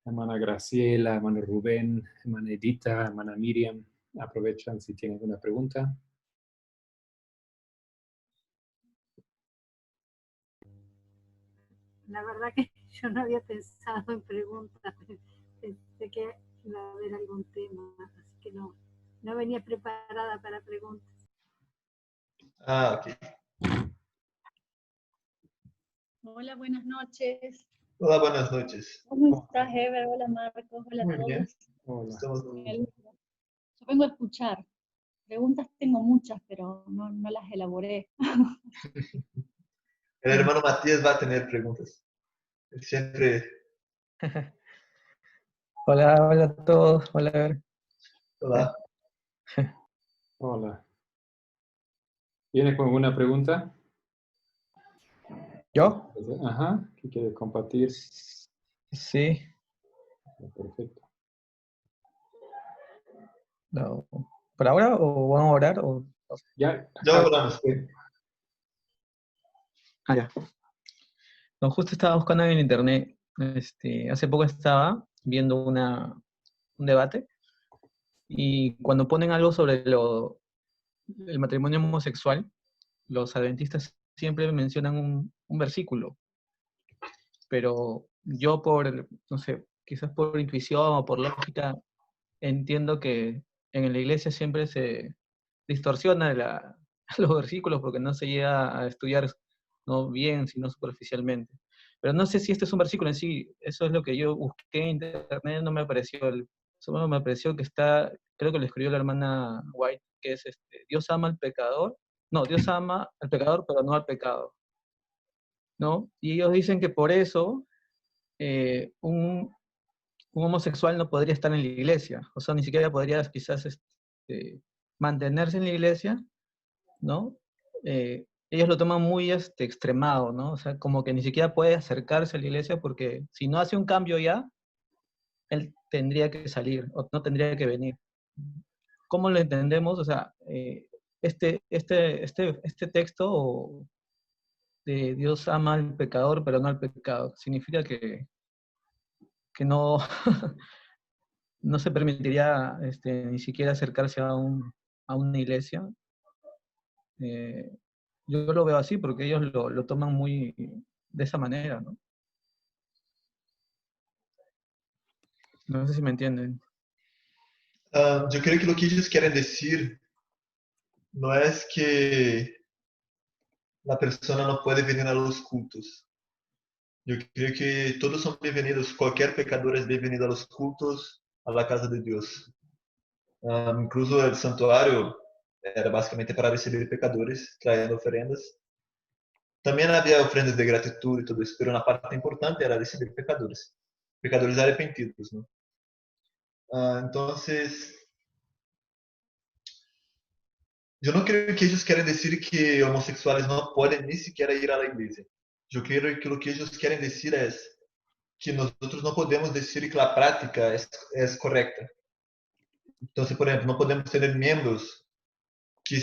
hermana Graciela, hermano Rubén, hermana Edita, hermana Miriam. Aprovechan si tienen alguna pregunta. La verdad que yo no había pensado en preguntas. Pensé que iba a haber algún tema, así que no venía preparada para preguntas. Ah, ok. Hola, buenas noches. Hola, buenas noches. ¿Cómo estás, Ever? Hola, Marcos. Hola Muy a todos. bien. Hola. Estamos... Yo vengo a escuchar. Preguntas tengo muchas, pero no las elaboré. El hermano Matías va a tener preguntas. Él siempre... Hola a todos. Hola, Ever. Hola. Hola. ¿Viene con alguna pregunta? ¿Yo? Ajá. ¿Qué quiere compartir? Sí. Perfecto. No. ¿Por ahora o vamos a orar? Ya. Ya hablamos. Ya. No, justo estaba buscando en internet. Hace poco estaba viendo un debate y cuando ponen algo sobre el matrimonio homosexual, los adventistas siempre mencionan un versículo, pero yo no sé, quizás por intuición o por lógica, entiendo que en la iglesia siempre se distorsiona los versículos porque no se llega a estudiar no bien, sino superficialmente. Pero no sé si este es un versículo en sí, eso es lo que yo busqué en internet, no me apareció, solo me apareció que está, creo que lo escribió la hermana White, que es Dios ama al pecador, no, Dios ama al pecador, pero no al pecado, ¿no? Y ellos dicen que por eso un homosexual no podría estar en la iglesia, o sea, ni siquiera podría quizás mantenerse en la iglesia, ¿no? Ellos lo toman muy extremado, ¿no? O sea, como que ni siquiera puede acercarse a la iglesia porque si no hace un cambio ya, él tendría que salir o no tendría que venir. ¿Cómo lo entendemos? O sea, este texto de Dios ama al pecador, pero no al pecado, significa que no, no se permitiría ni siquiera acercarse a una iglesia. Yo lo veo así porque ellos lo toman muy de esa manera, ¿no? No sé si me entienden. Yo creo que lo que ellos quieren decir no es que la persona no puede venir a los cultos. Yo creo que todos son bienvenidos, cualquier pecador es bienvenido a los cultos, a la casa de Dios. Incluso el santuario era básicamente para recibir pecadores, trayendo ofrendas. También había ofrendas de gratitud y todo eso, pero una parte importante era recibir pecadores arrepentidos, ¿no? Entonces, yo no creo que ellos quieren decir que homosexuales no pueden ni siquiera ir a la iglesia. Yo creo que lo que ellos quieren decir es que nosotros no podemos decir que la práctica es correcta. Entonces, por ejemplo, no podemos tener miembros que,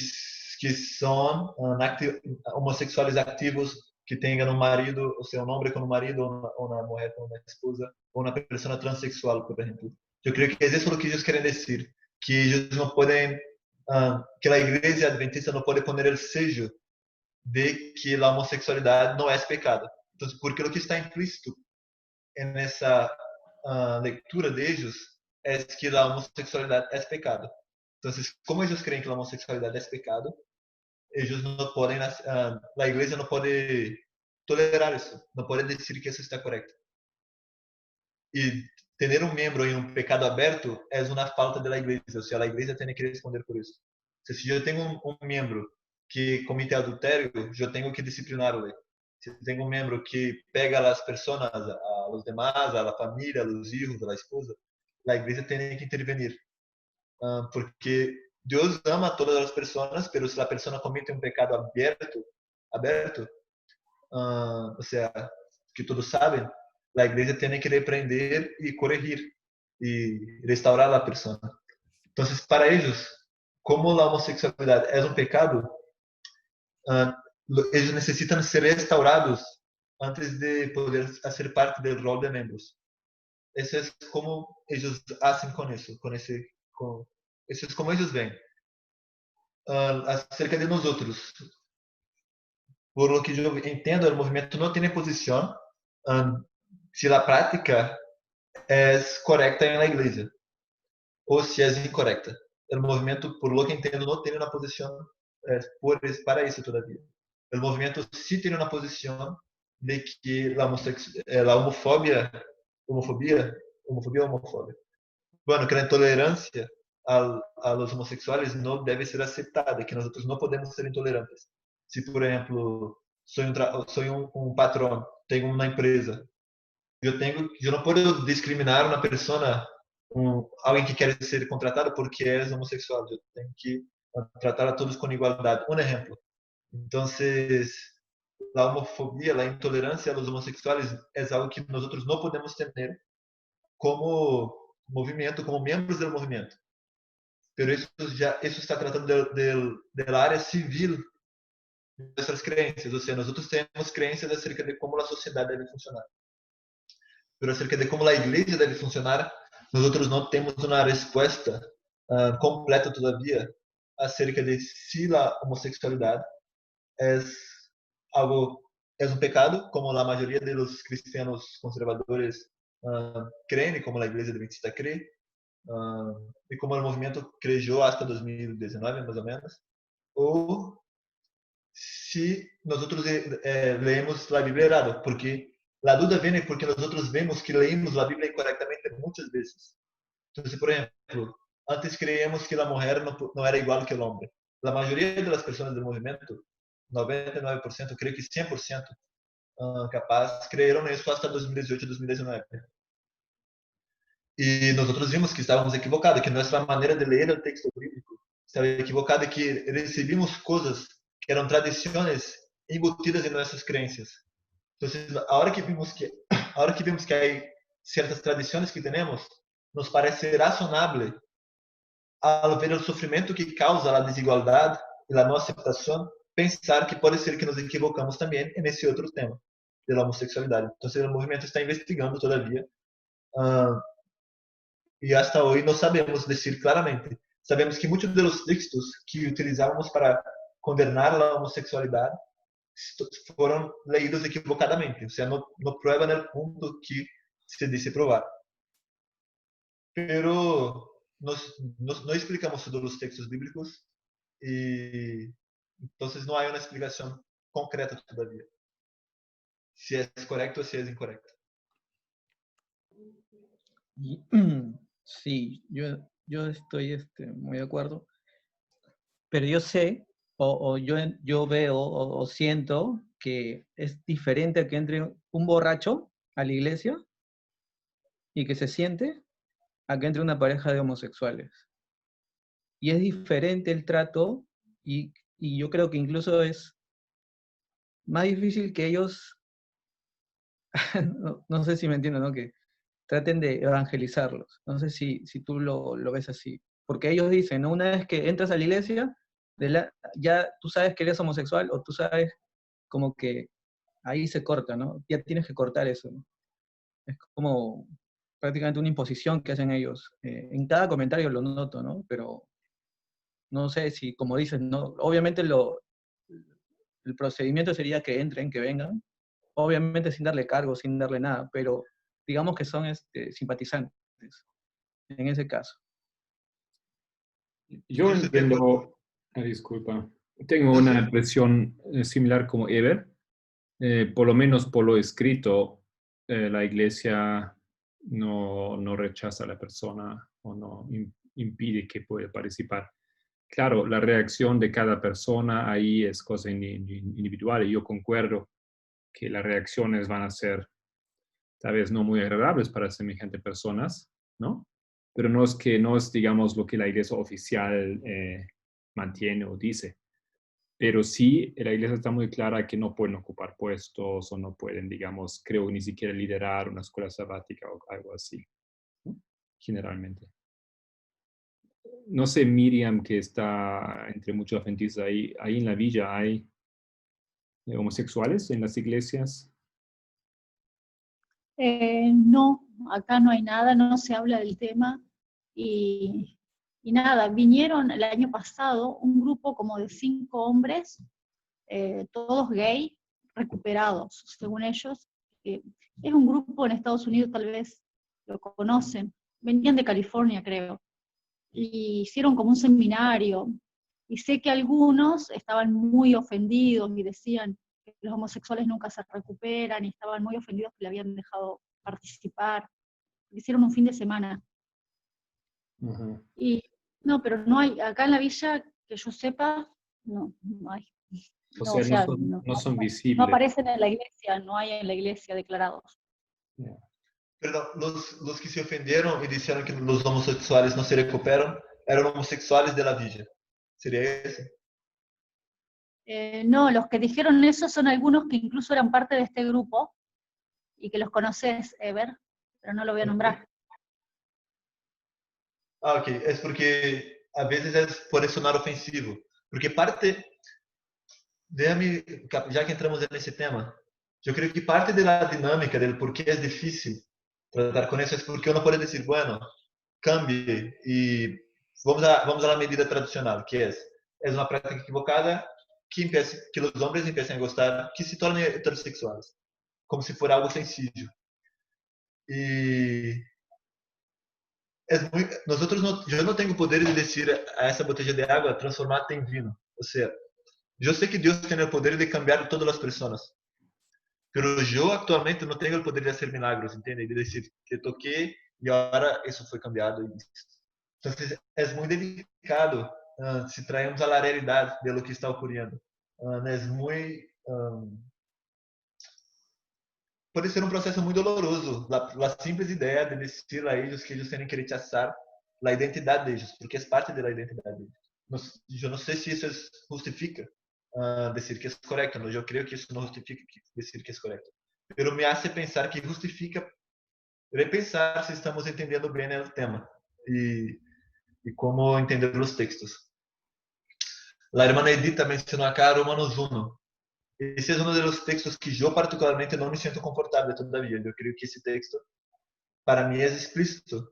que son homossexuais ativos, que tenham um marido, ou seja, um homem com um marido, ou uma mulher com uma esposa, ou uma pessoa transexual, por exemplo. Eu creio que é isso que eles querem dizer, que eles não podem, que a igreja adventista não pode poner o sello de que a homossexualidade não é pecado. Então, porque o que está implícito nessa leitura de ellos é que a homossexualidade é pecado. Então, como eles creem que a homossexualidade é pecado, eles não podem, a igreja não pode tolerar isso, não pode dizer que isso está correto. E ter um membro em um pecado aberto é uma falta da igreja, ou seja, a igreja tem que responder por isso. Se eu tenho um membro que comete adultério, eu tenho que discipliná-lo. Se tenho um membro que pega as pessoas, a los demás, a família, a los hijos, a esposa, a igreja tem que intervenir, porque Deus ama todas as pessoas, pero se a pessoa comete um pecado aberto, ou seja, que todos sabem, a igreja tem que repreender e corrigir e restaurar a pessoa. Então, para eles, como a homossexualidade é um pecado, eles necessitam ser restaurados antes de poder ser parte do rol de membros. Eso es como ellos hacen con eso, eso es como ellos ven. Acerca de nosotros, por lo que yo entiendo, el movimiento no tiene posición si la práctica es correcta en la iglesia o si es incorrecta. El movimiento, por lo que entiendo, no tiene una posición para eso todavía. El movimiento sí tiene una posición de que la homofobia, bueno, que la intolerancia a los homosexuales no debe ser aceptada, que nosotros no podemos ser intolerantes. Si, por ejemplo, soy un patrón, tengo una empresa, yo no puedo discriminar a una persona, alguien que quiere ser contratado porque es homosexual. Yo tengo que tratar a todos con igualdad. Un ejemplo. Entonces, la homofobia, la intolerancia a los homosexuales es algo que nosotros no podemos tener como movimiento, como miembros del movimiento. Pero eso está tratando del área civil de nuestras creencias. O sea, nosotros tenemos creencias acerca de cómo la sociedad debe funcionar. Pero acerca de cómo la iglesia debe funcionar, nosotros no tenemos una respuesta completa todavía acerca de si la homosexualidad es algo, es un pecado, como la mayoría de los cristianos conservadores creen y como la iglesia adventista cree, y como el movimiento creyó hasta 2019 más o menos, o si nosotros leemos la Biblia errado, porque la duda viene porque nosotros vemos que leímos la Biblia incorrectamente muchas veces. Entonces, por ejemplo, antes creíamos que la mujer no era igual que el hombre. La mayoría de las personas del movimiento, 99%, creo que 100% capaz, creyeron eso hasta 2018-2019. Y nosotros vimos que estábamos equivocados, que nuestra manera de leer el texto bíblico estaba equivocada, que recibimos cosas que eran tradiciones embutidas en nuestras creencias. Entonces, ahora que vemos que hay ciertas tradiciones que tenemos, nos parece razonable, al ver el sufrimiento que causa la desigualdad y la no aceptación, pensar que puede ser que nos equivocamos también en ese otro tema de la homosexualidad. Entonces, el movimiento está investigando todavía y hasta hoy no sabemos decir claramente. Sabemos que muchos de los textos que utilizábamos para condenar la homosexualidad fueron leídos equivocadamente, o sea, no prueban el punto que se dice probar. Pero no explicamos todos los textos bíblicos y entonces no hay una explicación concreta todavía, si es correcto o si es incorrecto. Sí, yo estoy muy de acuerdo, pero yo sé, yo veo o siento que es diferente que entre un borracho a la iglesia y que se siente a que entre una pareja de homosexuales. Y es diferente el trato y yo creo que incluso es más difícil que ellos, no sé si me entienden, ¿no? Que traten de evangelizarlos. No sé si tú lo ves así. Porque ellos dicen, ¿no? Una vez que entras a la iglesia, ya tú sabes que eres homosexual o tú sabes como que ahí se corta, ¿no? Ya tienes que cortar eso, ¿no? Es como prácticamente una imposición que hacen ellos. En cada comentario lo noto, ¿no? Pero no sé si, como dices, ¿no? Obviamente el procedimiento sería que entren, que vengan, obviamente sin darle cargo, sin darle nada, pero digamos que son simpatizantes en ese caso. Yo entiendo, disculpa, tengo una impresión similar como Ever. Por lo menos por lo escrito, la iglesia no rechaza a la persona o no impide que pueda participar. Claro, la reacción de cada persona ahí es cosa individual y yo concuerdo que las reacciones van a ser tal vez no muy agradables para semejantes personas, ¿no? Pero no es, digamos, lo que la iglesia oficial mantiene o dice. Pero sí, la iglesia está muy clara que no pueden ocupar puestos o no pueden, digamos, creo ni siquiera liderar una escuela sabática o algo así, ¿no? Generalmente. No sé, Miriam, que está entre muchos adventistas ahí en la villa, ¿hay homosexuales en las iglesias? No, acá no hay nada, no se habla del tema. Y nada, vinieron el año pasado un grupo como de 5 hombres, todos gay, recuperados, según ellos. Es un grupo en Estados Unidos, tal vez lo conocen, venían de California, creo, y hicieron como un seminario, y sé que algunos estaban muy ofendidos y decían que los homosexuales nunca se recuperan, y estaban muy ofendidos que le habían dejado participar. Hicieron un fin de semana. Ujú. Y no, pero no hay, acá en la villa, que yo sepa, no hay. O No, o sea, sea, no son no visibles. aparecen en la iglesia, no hay en la iglesia declarados. Ya. Perdão, los que se ofenderam e disseram que os homossexuais não se recuperam eram homossexuais de la villa. ¿Sería ese? No, los que dijeron eso son algunos que incluso eran parte de este grupo, y que los conoces, Ever, pero no lo voy a nombrar. Ah, ok. É porque a vezes é por sonar ofensivo. Porque parte, déjame, já que entramos nesse tema, eu creio que parte da dinâmica del por que é difícil tratar com isso é porque eu não posso dizer, bueno, cambie e vamos a la medida tradicional, que é uma prática equivocada que os homens empiecem a gostar, que se tornem heterossexuais, como se for algo sencillo. E nosotros yo no tengo poder de decir a esa botella de agua, transformarte en vino. O sea, yo sé que Dios tiene el poder de cambiar todas las personas, pero yo actualmente no tengo el poder de hacer milagros, ¿entiendes? De decir que toqué y ahora eso fue cambiado. Entonces, es muy delicado si traemos a la realidad de lo que está ocurriendo. Es muy... pode ser um processo muito doloroso. A simples ideia de dizer a eles que eles têm que rechazar a identidade deles, porque é parte da identidade deles. Eu não sei se isso justifica dizer que é correto, mas eu creio que isso não justifica dizer que é correto. Mas me hace pensar que justifica repensar se estamos entendendo bem o tema e como entender os textos. A irmã Edith mencionou acá Romanos 1. Esse é um dos textos que eu particularmente não me sinto confortável todavia. Eu creio que esse texto, para mim, é explícito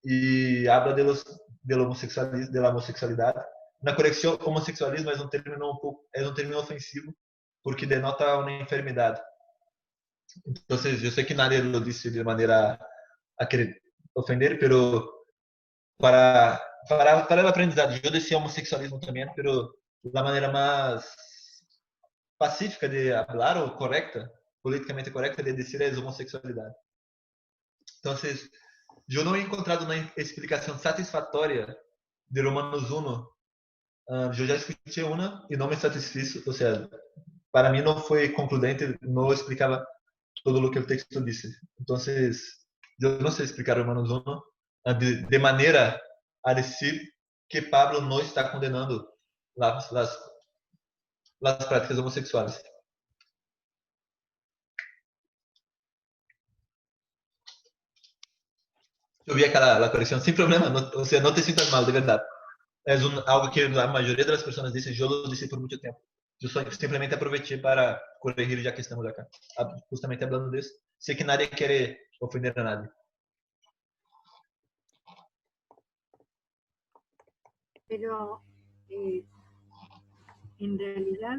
e habla de homossexualidade. Na correção, homossexualismo é um término ofensivo porque denota uma enfermidade. Então, eu sei que nadie lo disse de maneira a querer ofender, pero para o aprendizado, eu decía homossexualismo também, pero da maneira mais pacífica de hablar ou correcta, politicamente correcta de dizer é homossexualidade. Então, eu não he encontrado uma explicação satisfatória de Romanos 1. Eu já escutei uma e não me satisfiz, ou seja, para mim não foi concludente, não explicava todo o que o texto disse. Então, eu não sei explicar Romanos 1 de maneira a dizer que Pablo não está condenando as práticas homossexuais. Eu vi aquela correção sem problema, ou seja, não te sintas mal, de verdade. É algo que a maioria das pessoas dizem, eu lo disse por muito tempo. Eu simplesmente aproveitei para corrigir já que estamos acá. Justamente falando disso. Sei que nadie quer ofender a nadie. Pero en realidad,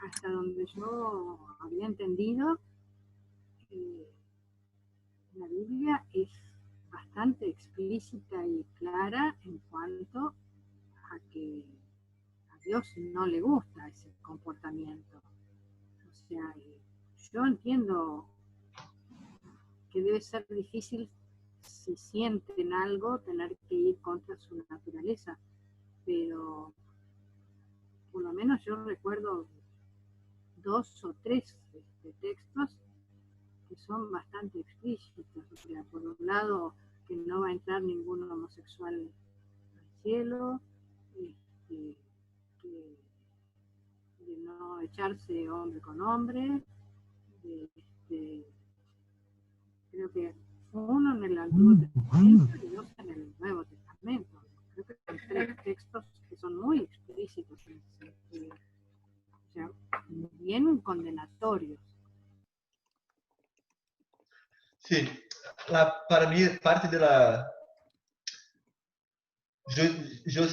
hasta donde yo había entendido, la Biblia es bastante explícita y clara en cuanto a que a Dios no le gusta ese comportamiento. O sea, yo entiendo que debe ser difícil, si sienten algo, tener que ir contra su naturaleza, pero por lo menos yo recuerdo 2 o 3 textos que son bastante explícitos. O sea, por un lado, que no va a entrar ningún homosexual al cielo, que de no echarse hombre con hombre, creo que uno en el Antiguo Testamento y 2 en el Nuevo Testamento. Creo que son 3 textos que son muy explícitos en ese sentido. O sea, bien condenatorios. Sí, para mí parte de la... Yo, yo,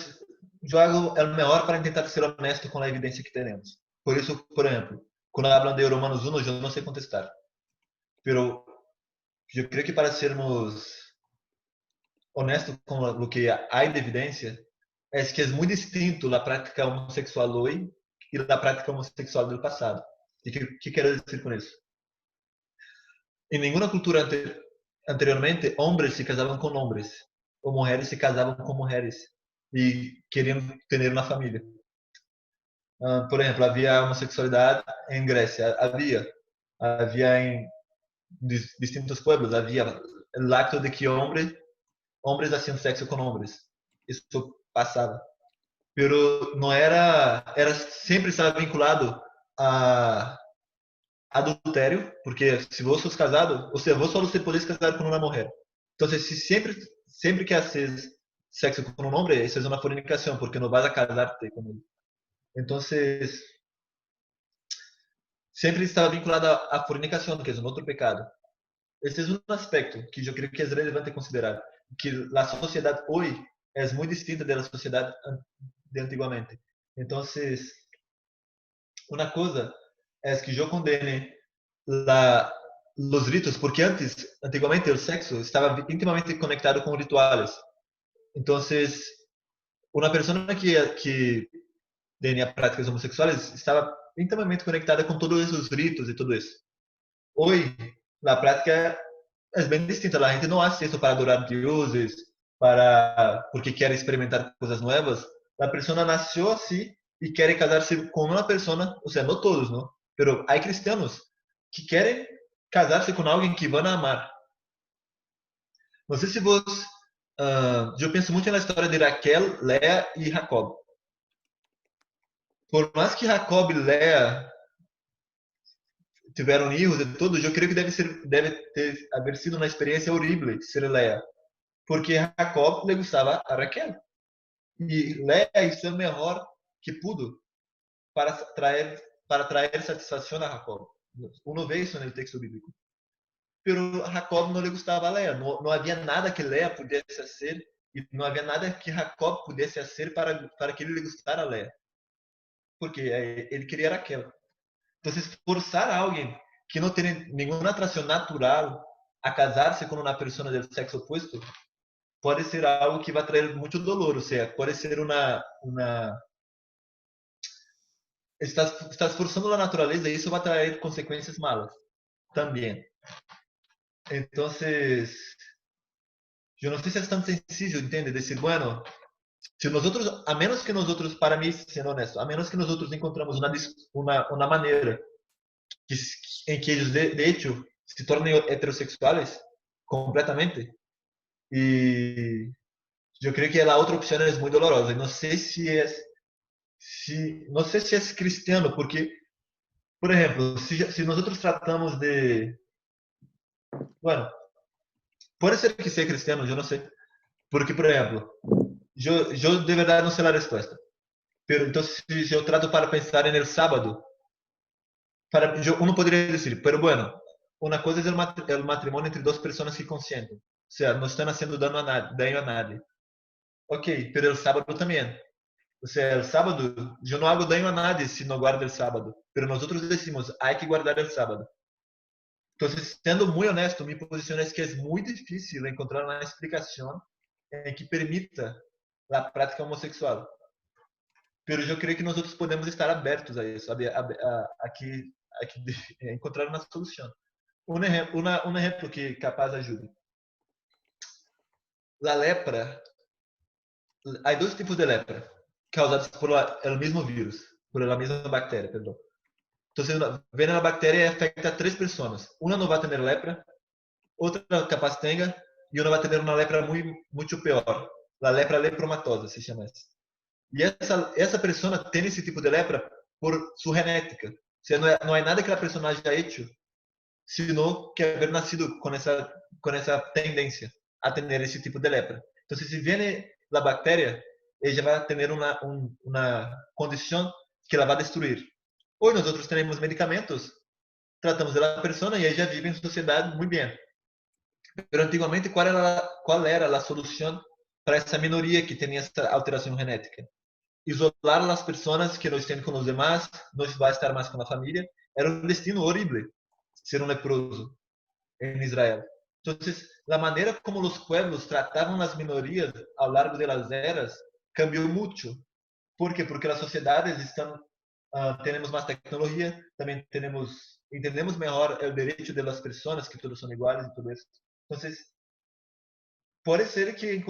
yo hago el mejor para intentar ser honesto con la evidencia que tenemos. Por eso, por ejemplo, cuando hablan de Romanos 1, yo no sé contestar. Pero yo creo que para sermos honestos con lo que hay de evidencia, es que es muy distinto la práctica homosexual hoy y la práctica homosexual del pasado. ¿Y qué quiero decir con eso? En ninguna cultura anteriormente, hombres se casaban con hombres, o mujeres se casaban con mujeres y querían tener una familia. Por ejemplo, havia homossexualidade em Grécia, havia em distintos pueblos, havia o acto de que hombres hacían sexo com homens. Isso passava. Pero não era sempre estava vinculado a adultério, porque se você sos casado, ou seja, vos só você podes casar com uma mulher. Então, se sempre que haces sexo com um homem, isso é uma fornicação, porque não vas a casarte com ele. Então, sempre estava vinculado à fornicação, que é um outro pecado. Esse é um aspecto que eu creio que é relevante considerar, que a sociedade hoje é muito distinta da sociedade de antigamente. Então, uma coisa é que eu condene os ritos, porque antigamente o sexo estava intimamente conectado com rituais. Então, uma pessoa que tinha práticas homossexuais estava intimamente conectada com todos os ritos e tudo isso. Hoje, a prática é bem distinta. A gente não faz isso para adorar deuses, porque quer experimentar coisas novas. A pessoa nasceu assim e quer casar-se com uma pessoa, ou seja, não todos, não? Mas há cristianos que querem casar-se com alguém que vão amar. Não sei se vos... eu penso muito na história de Raquel, Lea e Jacob. Por mais que Jacob e Lea tiveram erros e tudo, eu creio que deve haver sido uma experiência horrível ser Lea, porque Jacob le gostava a Raquel e Lea hizo o melhor que pudo para traer satisfação a Jacob. Uno vê isso no texto bíblico. Pero Jacob não le gostava a Lea, não havia nada que Lea pudesse fazer e não havia nada que Jacob pudesse fazer para que ele le gostara a Lea, porque ele queria Raquel. Então, forçar a alguém que não tem nenhuma atração natural a casar-se com uma pessoa do sexo oposto pode ser algo que vai trazer muito dolor, ou seja, pode ser estás forçando a natureza e isso vai trazer consequências malas também. Então, eu não sei se é tão sencillo, entende? Dizer, bueno, se nós a menos que nós para mim, sendo honesto, a menos que nós encontramos uma maneira em que eles de hecho se tornem heterossexuais completamente, e eu creio que a outra opção é muito dolorosa. Não sei se é cristiano, porque, por exemplo, se nós tratamos de, bueno, pode ser que seja cristiano, eu não sei, porque, por exemplo, eu de verdade não sei a resposta. Pero então, se eu trato para pensar no sábado, uno poderia dizer, pero bueno, uma coisa é o matrimônio entre duas pessoas que consentem, ou seja, não estão fazendo daño a nadie. Ok, pero el sábado também. O sea, el sábado, yo no hago daño a nadie si no guardo el sábado. Pero nosotros decimos, hay que guardar el sábado. Entonces, siendo muy honesto, mi posición es que es muy difícil encontrar una explicación en que permita la práctica homosexual. Pero yo creo que nosotros podemos estar abertos a eso, a encontrar una solución. Un ejemplo que capaz ayude. La lepra, hay dos tipos de lepra causados por el mismo virus, por la misma bacteria, perdón. Entonces, viene la bacteria y afecta a 3 personas. Una no va a tener lepra, otra capaz tenga, y una va a tener una lepra mucho peor. La lepra lepromatosa se llama eso. Y esa persona tiene ese tipo de lepra por su genética. O sea, no hay nada que la persona haya hecho, sino que haber nacido con esa tendencia a tener ese tipo de lepra. Entonces, si viene la bacteria, ella va a tener una condición que la va a destruir. Hoy nosotros tenemos medicamentos, tratamos de la persona y ella vive en sociedad muy bien. Pero antigamente, ¿cuál era la solución para esa minoría que tenía esta alteración genética? Isolar a las personas que no estén con los demás, no va a estar más con la familia. Era un destino horrible ser un leproso en Israel. Entonces, la manera como los pueblos trataban las minorías a lo largo de las eras cambió mucho. ¿Por qué? Porque las sociedades tenemos más tecnología, también entendemos mejor el derecho de las personas, que todos son iguales y todo eso. Entonces, puede ser que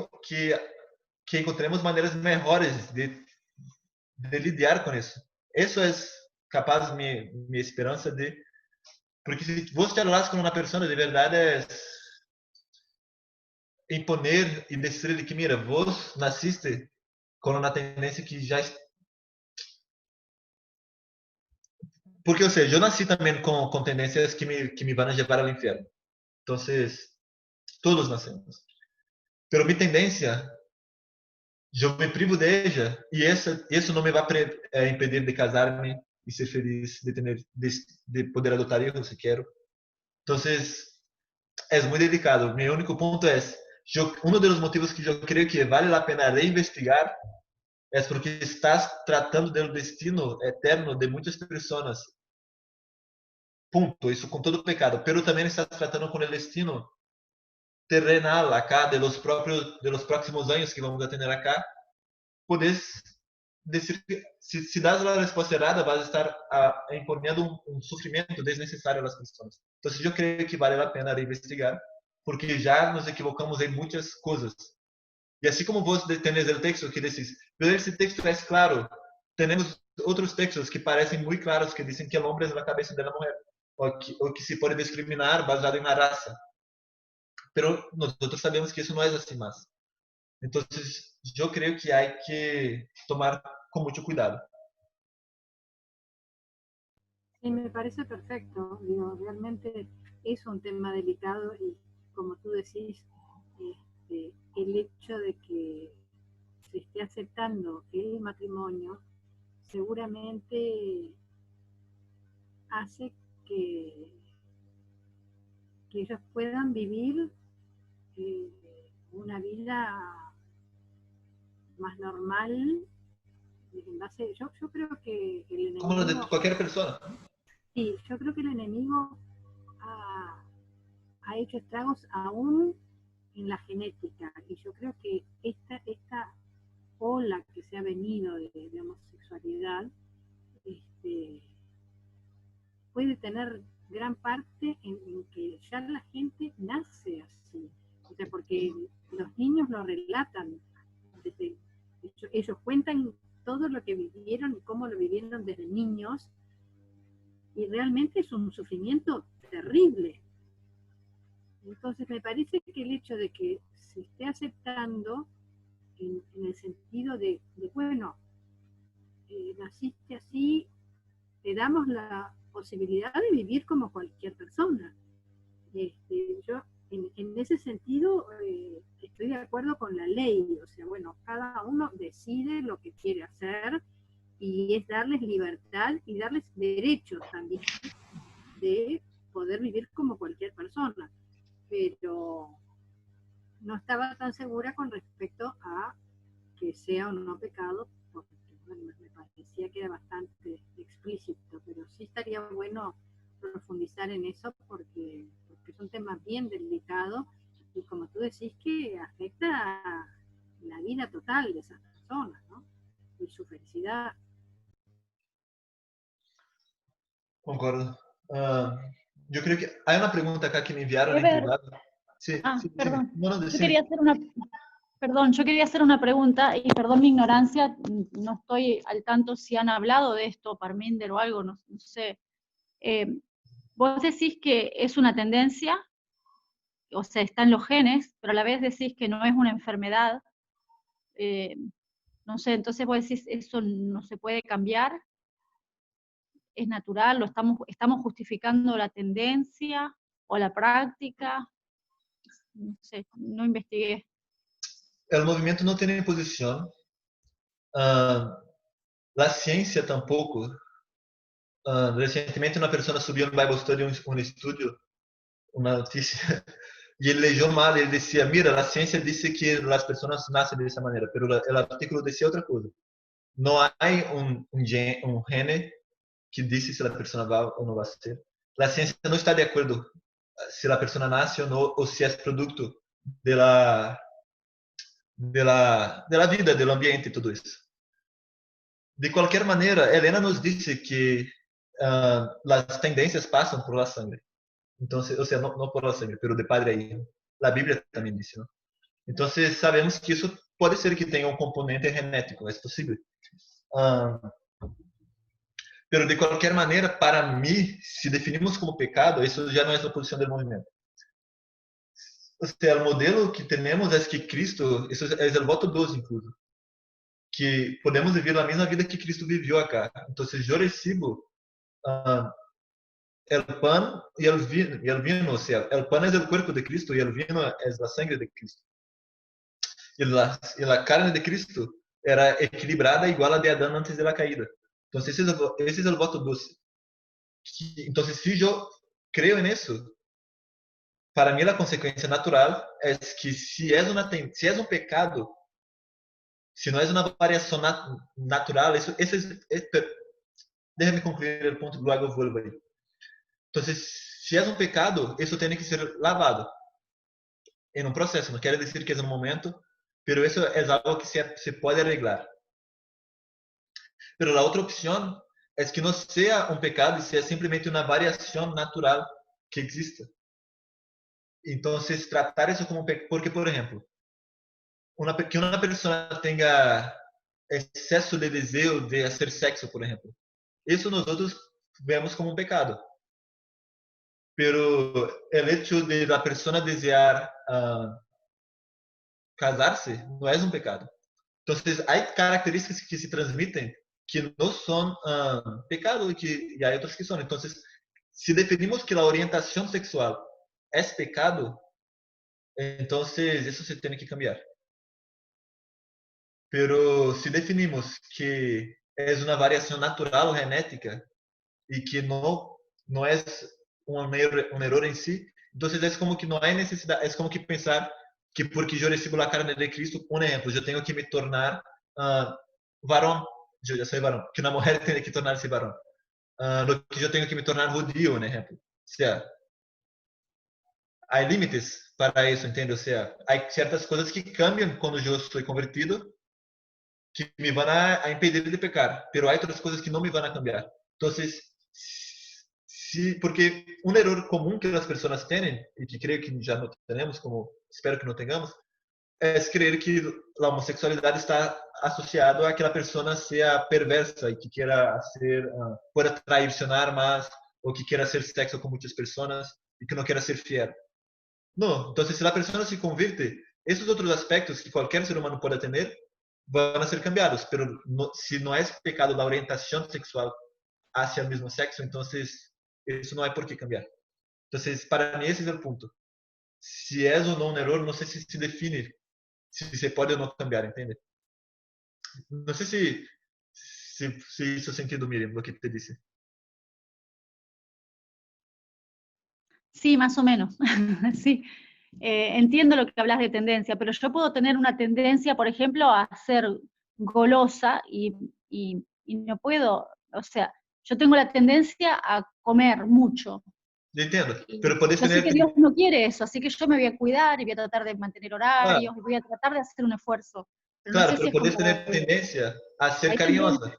encontremos maneras mejores de lidiar con eso. Eso es capaz mi esperanza de... Porque si vos te hablas con una persona, de verdad es imponer y decirle que, mira, vos naciste con una tendencia que ya es... Porque, o sea, yo nací también con tendencias que me van a llevar al infierno. Entonces, todos nacemos. Pero mi tendencia, yo me privo de ella y eso no me va a impedir de casarme y ser feliz, de poder adoptar hijos si quiero. Entonces, es muy delicado. Mi único punto es, uno de los motivos que yo creo que vale la pena reinvestigar es porque estás tratando del destino eterno de muchas personas. Punto. Eso con todo pecado. Pero también estás tratando con el destino terrenal acá de los próximos años que vamos a tener acá. Puedes decir que si das la respuesta errada, vas a estar imponiendo un sufrimiento desnecessario a las personas. Entonces, yo creo que vale la pena reinvestigar, porque ya nos equivocamos en muchas cosas. Y así como vos tenés el texto que decís, pero ese texto es claro, tenemos otros textos que parecen muy claros, que dicen que el hombre es la cabeza de la mujer, o que se puede discriminar basado en la raza. Pero nosotros sabemos que eso no es así más. Entonces, yo creo que hay que tomar con mucho cuidado. Sí, me parece perfecto. Digo, realmente es un tema delicado y como tú decís, el hecho de que se esté aceptando el matrimonio seguramente hace que, que ellos puedan vivir eh, una vida más normal. En base, yo creo que el Como lo de enemigo, cualquier persona. sí, yo creo que el enemigo ha hecho estragos aún en la genética. Y yo creo que esta ola que se ha venido de homosexualidad puede tener gran parte en que ya la gente nace así. O sea, porque los niños lo relatan. Desde, ellos cuentan todo lo que vivieron y cómo lo vivieron desde niños. Y realmente es un sufrimiento terrible. Entonces me parece que el hecho de que se esté aceptando en el sentido de bueno, naciste así, te damos la posibilidad de vivir como cualquier persona. Yo en ese sentido estoy de acuerdo con la ley, o sea, bueno, cada uno decide lo que quiere hacer y es darles libertad y darles derechos también de poder vivir como cualquier persona. Pero no estaba tan segura con respecto a que sea o no pecado, porque bueno, me parecía que era bastante explícito, pero sí estaría bueno profundizar en eso porque es un tema bien delicado y como tú decís que afecta a la vida total de esas personas, ¿no? Y su felicidad. Concordo. Yo creo que hay una pregunta acá que me enviaron en Ever, privado. Sí, sí, perdón. no, Yo quería hacer una pregunta y perdón mi ignorancia, no estoy al tanto si han hablado de esto, Parminder o algo, no sé. Vos decís que es una tendencia, o sea, está en los genes, pero a la vez decís que no es una enfermedad. No sé, entonces vos decís, eso no se puede cambiar, es natural, estamos justificando la tendencia o la práctica, no sé, no investigué. El movimiento no tiene posición. La ciencia tampoco. Recientemente una persona subió en Bible Study un estudio, una noticia, y él leyó mal, él decía, mira, la ciencia dice que las personas nacen de esa manera, pero el artículo decía otra cosa. No hay un gene que dice si la persona va o no va a ser. La ciencia no está de acuerdo si la persona nace o no, o si es producto de la vida, del ambiente y todo eso. De cualquier manera, Elena nos dice que las tendencias pasan por la sangre. Entonces, o sea, no por la sangre, pero de padre a hijo. La Biblia también dice, ¿no? Entonces, sabemos que eso puede ser que tenga un componente genético, es posible. Ah, pero de cualquier manera, para mí, si definimos como pecado, eso ya no es la posición del movimiento. O sea, el modelo que tenemos es que Cristo, eso es el voto 2 incluso, que podemos vivir la misma vida que Cristo vivió acá. Entonces, yo recibo el pan y el vino, o sea, el pan es el cuerpo de Cristo y el vino es la sangre de Cristo. Y la carne de Cristo era equilibrada igual a de Adán antes de la caída. Entonces, ese es el voto 2. Entonces, si yo creo en eso, para mí la consecuencia natural es que si es un pecado, si no es una variación natural, déjame concluir el punto, luego vuelvo ahí. Entonces, si es un pecado, eso tiene que ser lavado en un proceso. No quiere decir que es un momento, pero eso es algo que se puede arreglar. Pero la otra opción es que no sea un pecado y sea simplemente una variación natural que exista. Entonces, tratar eso como pecado, porque, por ejemplo, que una persona tenga exceso de deseo de hacer sexo, por ejemplo, eso nosotros vemos como un pecado. Pero el hecho de la persona desear casarse no es un pecado. Entonces, hay características que se transmiten que no son pecado y hay otras que son. Entonces, si definimos que la orientación sexual es pecado, entonces eso se tiene que cambiar. Pero si definimos que es una variación natural o genética y que no es un error en sí, entonces es como que no hay necesidad, es como que pensar que porque yo recibo la carne de Cristo, un ejemplo, yo tengo que me tornar varón, yo ya soy varón, que una mujer tiene que tornarse varón. Lo que yo tengo que me tornar judío, un ejemplo. O sea, hay límites para eso, ¿entiendes? O sea, hay ciertas cosas que cambian cuando yo estoy convertido que me van a impedir de pecar, pero hay otras cosas que no me van a cambiar. Entonces, sí, porque un error común que las personas tienen, y que creo que ya no tenemos, como espero que no tengamos, es creer que la homosexualidad está asociado a que la persona sea perversa y que quiera hacer, pueda traicionar más, o que quiera hacer sexo con muchas personas y que no quiera ser fiel. No, entonces si la persona se convierte, esos otros aspectos que cualquier ser humano pueda tener, van a ser cambiados, pero si no es pecado la orientación sexual hacia el mismo sexo, entonces eso no hay por qué cambiar. Entonces, para mí ese es el punto. Si es o no un error, no sé si se define si se puede o no cambiar, ¿entiende? No sé si hizo sentido, Miriam, lo que te dice. Sí, más o menos. Sí. Entiendo lo que hablas de tendencia, pero yo puedo tener una tendencia, por ejemplo, a ser golosa y no puedo, o sea, yo tengo la tendencia a comer mucho. Yo entiendo, Y pero puedes yo sé tener... que Dios no quiere eso, así que yo me voy a cuidar y voy a tratar de mantener Claro, horarios, y voy a tratar de hacer un esfuerzo. Pero no claro, sé si pero es puedes como, tener tendencia a ser hay tendencia. cariñosa.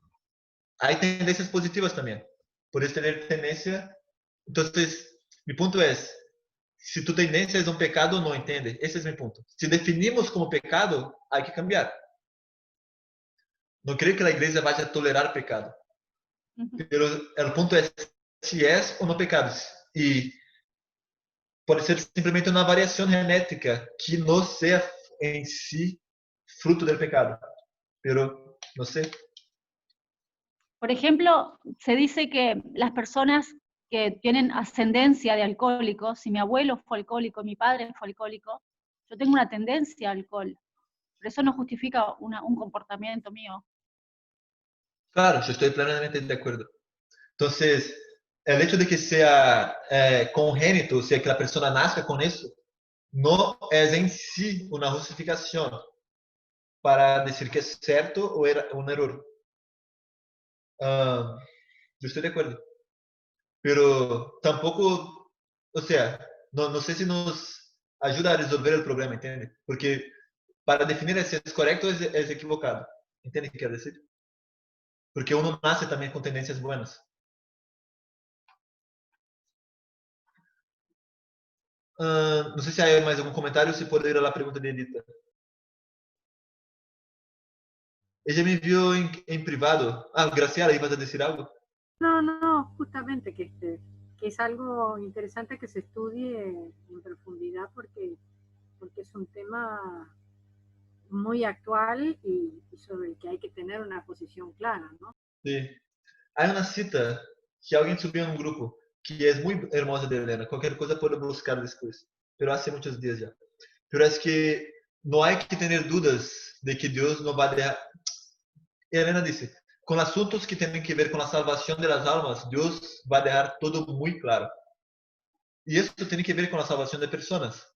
Hay tendencias positivas también. Puedes tener tendencia. Entonces, mi punto es, si tu tendencia es un pecado, no entiende. Ese es mi punto. Si definimos como pecado, hay que cambiar. No creo que la iglesia vaya a tolerar pecado. Ujú. Pero el punto es si es o no pecado. Y puede ser simplemente una variación genética que no sea en sí fruto del pecado. Pero, no sé. Por ejemplo, se dice que las personas que tienen ascendencia de alcohólicos, si mi abuelo fue alcohólico, mi padre fue alcohólico, yo tengo una tendencia al alcohol, pero eso no justifica un comportamiento mío. Claro, yo estoy plenamente de acuerdo. Entonces, el hecho de que sea congénito, o sea, que la persona nazca con eso, no es en sí una justificación para decir que es cierto o era un error. Ah, yo estoy de acuerdo. Pero tampoco, o sea, no sé si nos ayuda a resolver el problema, ¿entiende? Porque para definir si es correcto o es equivocado. ¿Entiende qué quiero decir? Porque uno nace también con tendencias buenas. No sei se há mais algum comentário, se pode ir à pergunta de Edita. Ella me enviou em privado. Ah, Graciela, ¿ibas a decir algo? No, no, justamente que es algo interesante que se estudie en profundidad porque es un tema muy actual y sobre el que hay que tener una posición clara, ¿no? Sí. Hay una cita que alguien subió en un grupo que es muy hermosa de Elena. Cualquier cosa puedo buscar después, pero hace muchos días ya. Pero es que no hay que tener dudas de que Dios no va a dejar. Elena dice, con asuntos que tienen que ver con la salvación de las almas, Dios va a dejar todo muy claro. Y esto tiene que ver con la salvación de personas.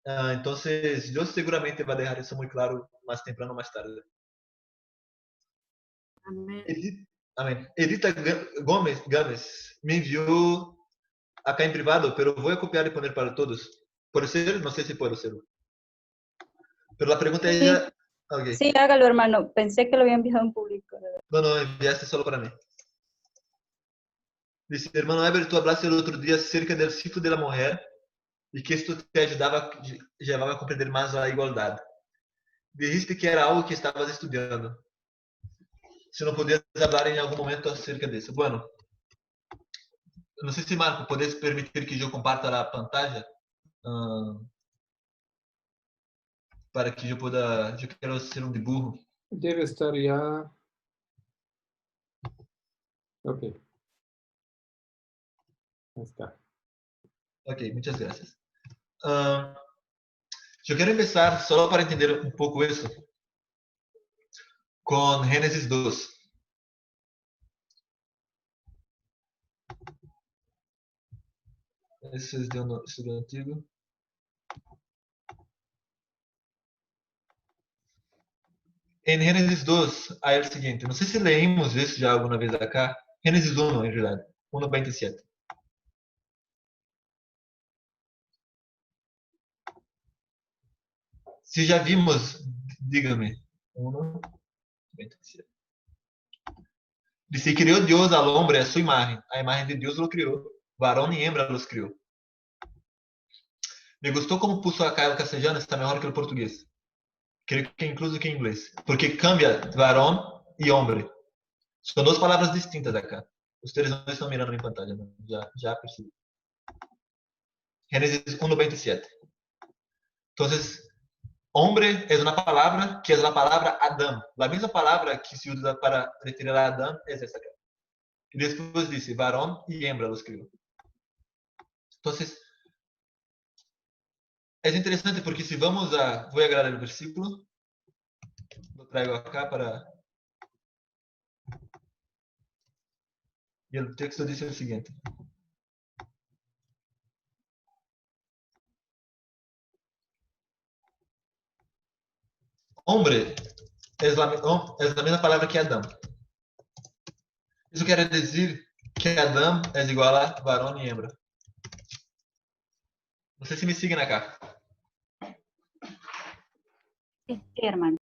Entonces, Dios seguramente va a dejar eso muy claro más temprano o más tarde. Amén. Amén. Edita Gómez me envió acá en privado, pero voy a copiar y poner para todos. ¿Puede ser? No sé si puedo hacerlo. Pero la pregunta es Sí, ella. Okay. sí, hágalo, hermano. Pensé que lo había enviado en público. No, enviaste solo para mí. Dice, hermano Eber, tú hablaste el otro día acerca del ciclo de la mujer y que esto te llevaba a comprender más la igualdad. Dijiste que era algo que estabas estudiando. Si no podías hablar en algún momento acerca de eso. Bueno, no sé si Marco, ¿puedes permitir que yo comparta la pantalla? Para que yo pueda, yo quiero hacer un dibujo. Debe estar ya. Ok. Ahí está. Ok, muchas gracias. Yo quiero empezar, solo para entender un poco eso, con Génesis 2. Esse é de um estudo antigo. Em Gênesis 2, aí é o seguinte, não sei se leímos isso já alguma vez acá. Gênesis 1, em realidade, 1:27. Se já vimos, diga-me. 1:27. Dice, criou Deus al hombre a sua imagem. A imagem de Deus lo criou. Varão e hembra los criou. Me gostou como puso acá o castelhano, está melhor que o português. Creio que incluso que em inglês. Porque cambia varão e hombre. São duas palavras distintas acá. Ustedes não estão mirando em pantalla, ¿no? Já percebi. Génesis 1:27. Entonces, hombre es una palabra que es la palabra Adán. La misma palabra que se usa para referir a Adán es esta acá. Y después dice, varón y hembra los crió. Entonces, es interesante porque si vamos a, voy a agarrar el versículo, lo traigo acá para... Y el texto dice el siguiente. Hombre es la misma palabra que Adán. Isso quer dizer que Adão é igual a varão e hembra. Não sei se me siguen acá. Sí, hermano.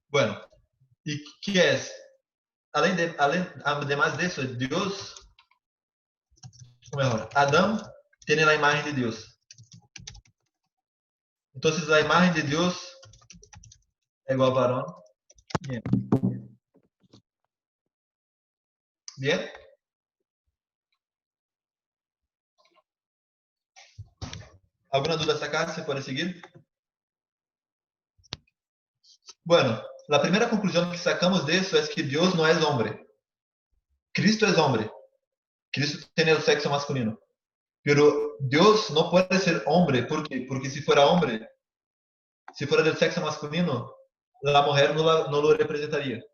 Bueno, ¿y qué es? Además de eso, Dios, o mejor, Adán tiene la imagen de Dios. Entonces la imagen de Dios es igual a varón y hembra. ¿Bien? ¿Alguna duda hasta acá? ¿Se puede seguir? Bueno, la primera conclusión que sacamos de eso es que Dios no es hombre. Cristo es hombre. Cristo tiene el sexo masculino. Pero Dios no puede ser hombre. ¿Por qué? Porque si fuera hombre, si fuera del sexo masculino, la mujer no lo representaría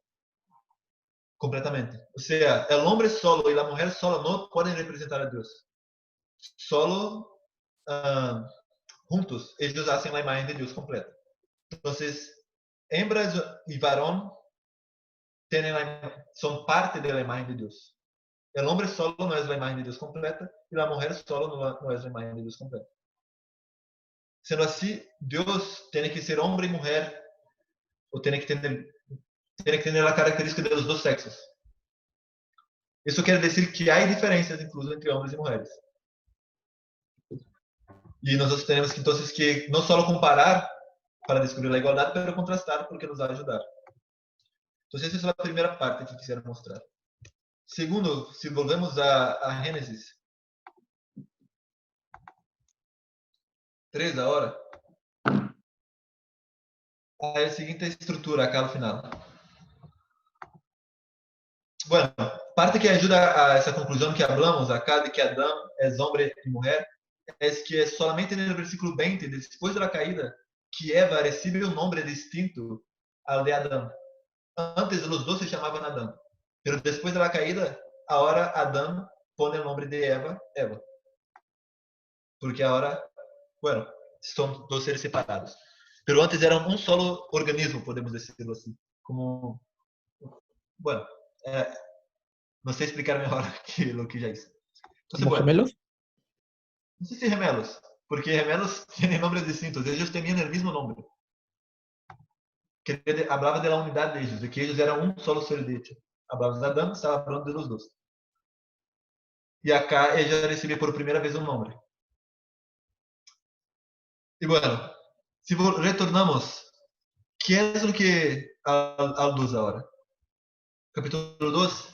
completamente. O sea, el hombre solo y la mujer solo no pueden representar a Dios. Solo juntos, ellos hacen la imagen de Dios completa. Entonces, hembras y varón son parte de la imagen de Dios. El hombre solo no es la imagen de Dios completa y la mujer solo no es la imagen de Dios completa. Sendo así, Dios tiene que ser hombre y mujer, o tiene que tener la característica de los dos sexos. Isso quer dizer que há diferenças, incluso, entre homens e mulheres. E nós temos que, então, que não só comparar para descobrir a igualdade, mas contrastar, porque nos vai ajudar. Então, essa é a primeira parte que quero mostrar. Segundo, se volvemos a Gênesis 3 agora, há a seguinte estrutura acá no final. Bueno, parte que ajuda a essa conclusão que hablamos acá de que Adão é homem e mulher, é que é solamente no versículo 20, depois da caída, que Eva recebe um nome distinto ao de Adão. Antes, os dois se chamavam Adão. Mas depois da caída, agora Adão põe o nome de Eva, Eva. Porque agora, bueno, são dois seres separados. Mas antes eram um solo organismo, podemos dizer assim. Como, bueno, não sei explicar melhor que o que já disse. ¿Como gemelos? Não sei se gemelos, porque gemelos têm nomes distintos. Eles tinham o mesmo nome. Que hablava da unidade de ellos, de que eles eram um solo ser de hecho. Hablava de Adão, estava falando de los dois. E acá ela recebe por primeira vez um nome. E bueno, se retornamos, que é o que ao 2 agora? Capítulo 2,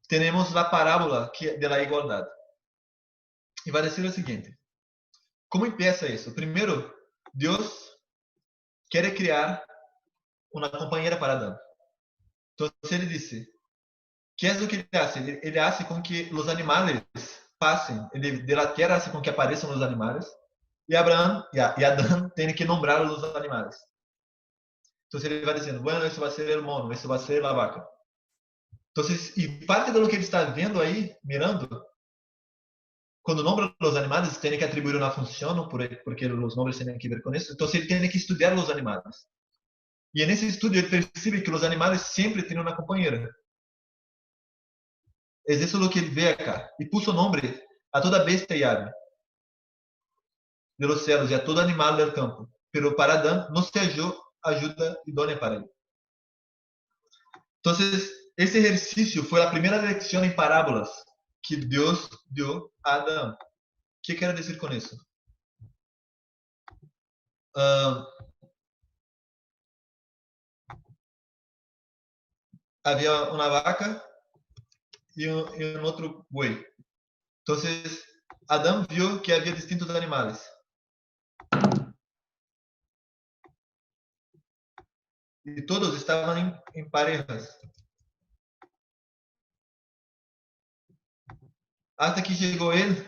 temos a parábola de la igualdade. E vai dizer o seguinte: como empieza isso? Primeiro, Deus quer criar uma companheira para Adão. Então, ele disse: que é o que ele hace? Ele hace com que os animais passem, de la tierra hace com que apareçam os animais, e Adão tem que nombrar os animais. Então, ele vai dizendo: bueno, isso vai ser o mono, isso vai ser a vaca. Então, e parte do que ele está vendo aí, mirando, quando nombra os animais, tem que atribuir uma função, porque os nomes têm que ver com isso. Então, ele tem que estudar os animais. E nesse estudo ele percebe que os animais sempre têm uma companheira. É isso o que ele vê acá. E puso nome a toda bestia e ave de los cielos e a todo animal del campo. Pero para Adão não se halló ajuda idônea para ele. Então, esse exercício foi a primeira lecção em parábolas que Deus deu a Adão. O que quero dizer com isso? Havia uma vaca e um outro boi. Então, Adão viu que havia distintos animais. E todos estavam em parejas. Até que chegou ele,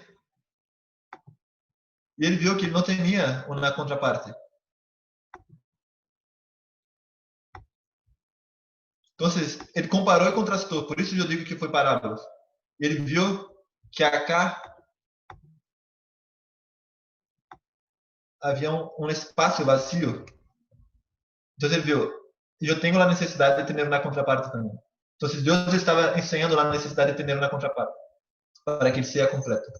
e ele viu que ele não tinha uma contraparte. Então, ele comparou e contrastou. Por isso eu digo que foi parábolas. Ele viu que acá havia um espaço vazio. Então, ele viu: eu tenho a necessidade de ter uma contraparte também. Então, Deus estava ensinando a necessidade de ter uma contraparte para que ele seja completo.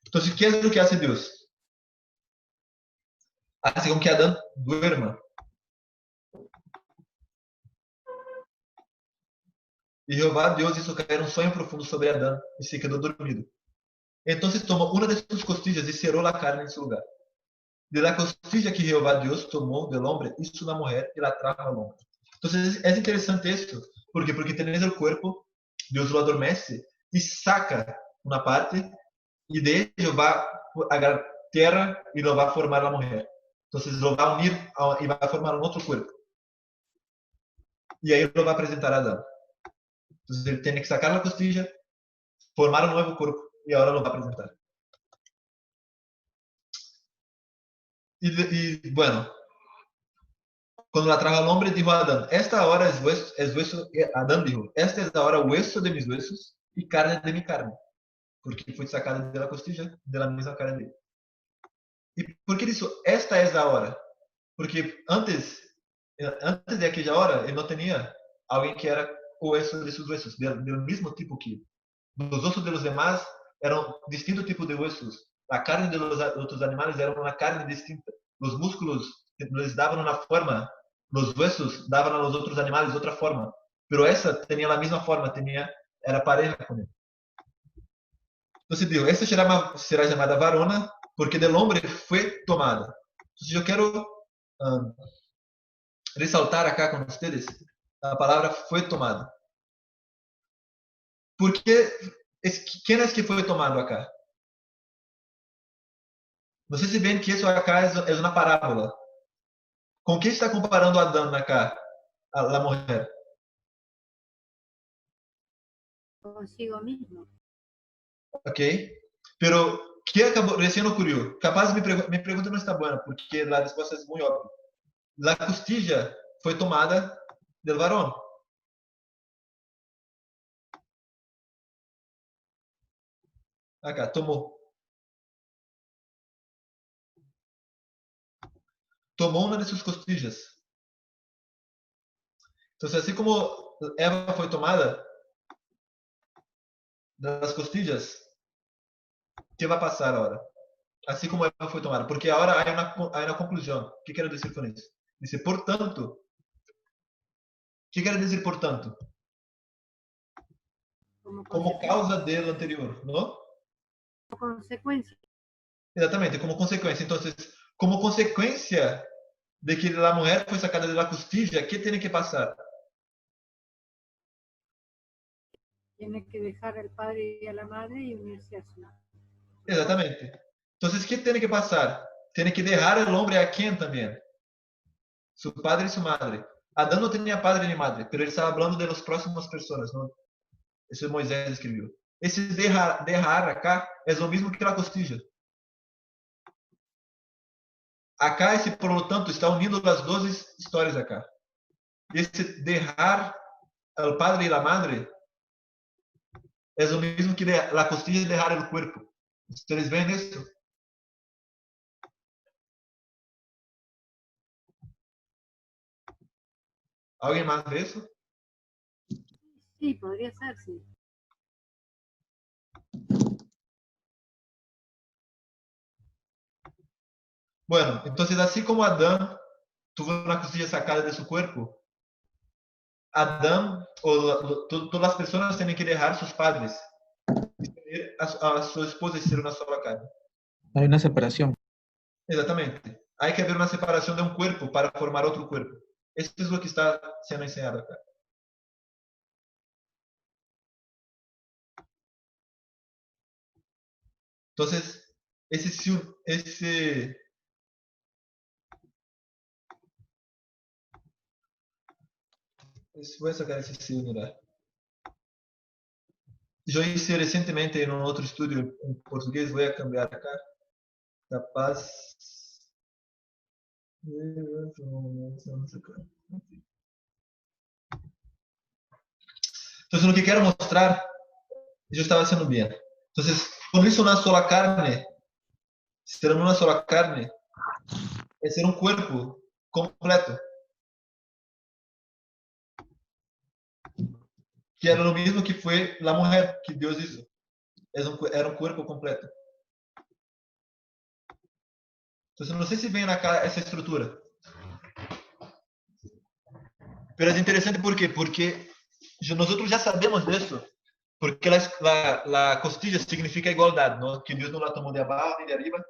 Então, o que é o que hace Deus? Hace com que Adão duerma. E Jeová Deus hizo cair um sonho profundo sobre Adão e se quedou dormido. Então tomou uma de suas costillas e cerrou a carne em seu lugar. De la costilla que Jeová Deus tomou del hombre, hizo uma mulher e la trajo al hombre. Então é interessante isso. ¿Por quê? Porque tenés o corpo, Deus lo adormece e saca uma parte e de ello va a terra e lo va a formar la mulher. Então lo va a unir e vai formar um outro corpo. E aí lo va a apresentar a Adão. Então ele tem que sacar a costilla, formar um novo corpo e agora lo va a apresentar. E bueno, quando la trajo al hombre, dijo a Adán: esta hora es hueso. Adán dijo: esta es ahora hueso de mis huesos y carne de mi carne, porque foi sacada de la costilla de la misma carne dele. E por que isso? Esta é a hora. Porque antes de aquella hora, ele não tinha alguém que era o hueso de seus huesos, do mesmo tipo que os ossos de los demás eram distinto tipo de huesos. A carne de los outros animais era uma carne distinta. Os músculos les davam uma forma, os huesos davam aos outros animais outra forma. Pero essa tinha a mesma forma, era pareja com ele. Então, digo, essa será chamada varona, porque del hombre foi tomada. Então, eu quero ressaltar acá com vocês a palavra foi tomada. Porque quem é que foi tomado acá? Não sei se veem que isso acá é uma parábola. Com quem está comparando Adão acá, a mulher? Consigo mismo. Ok? Pero que acabou recién ocurrió? Capaz mi pregunta não está boa, porque a resposta é muito óbvia. A costilla foi tomada del varón. Acá, tomou. Tomou uma de suas costillas. Então, assim como Eva foi tomada das costillas, o que vai passar agora? Assim como Eva foi tomada. Porque agora há uma conclusão. O que quero dizer com isso? Dice, portanto, o que quer dizer portanto? Como causa do anterior, não? Como consequência. Exatamente, como consequência. Então, como consequência de que a mulher foi sacada da costilla, o que tem que passar? Tiene que dejar al padre y a la madre y unirse a su. Exatamente. Então, o que tem que passar? Tem que deixar o homem a quem também? Su padre e sua madre. Adão não tinha padre nem madre, mas ele estava falando de las próximas pessoas, não? Isso Moisés escreveu. Esse derrar acá é o mesmo que a costilla. Acá, esse, por lo tanto, está unindo as 12 histórias acá. Esse derrar ao padre e à madre é o mesmo que a costilla derrar o corpo. Vocês veem isso? Alguém mais vê isso? Sí, podría ser, sí. Bueno, entonces así como Adán tuvo una costilla sacada de su cuerpo, Adán o todas las personas tienen que dejar sus padres y tener a su esposa y ser una sola carne. Hay una separación. Exatamente. Hay que haber una separación de un cuerpo para formar otro cuerpo. Esto es lo que está siendo enseñado acá. Entonces, voy a sacar esse se unirá. Eu hice recentemente em outro estudo em português, vou cambiar acá. Capaz. Então, o que quero mostrar, eu estava sendo bem. Então, quando isso uma sola carne, ser uma sola carne, é ser um corpo completo. Que era o mesmo que foi a mulher que Deus hizo. Era um corpo completo. Então, não sei se vem acá essa estrutura. Mas é interessante por quê? Porque nós já sabemos disso. Porque a costilla significa igualdade, não? Que Deus não la tomou de abaixo nem de arriba.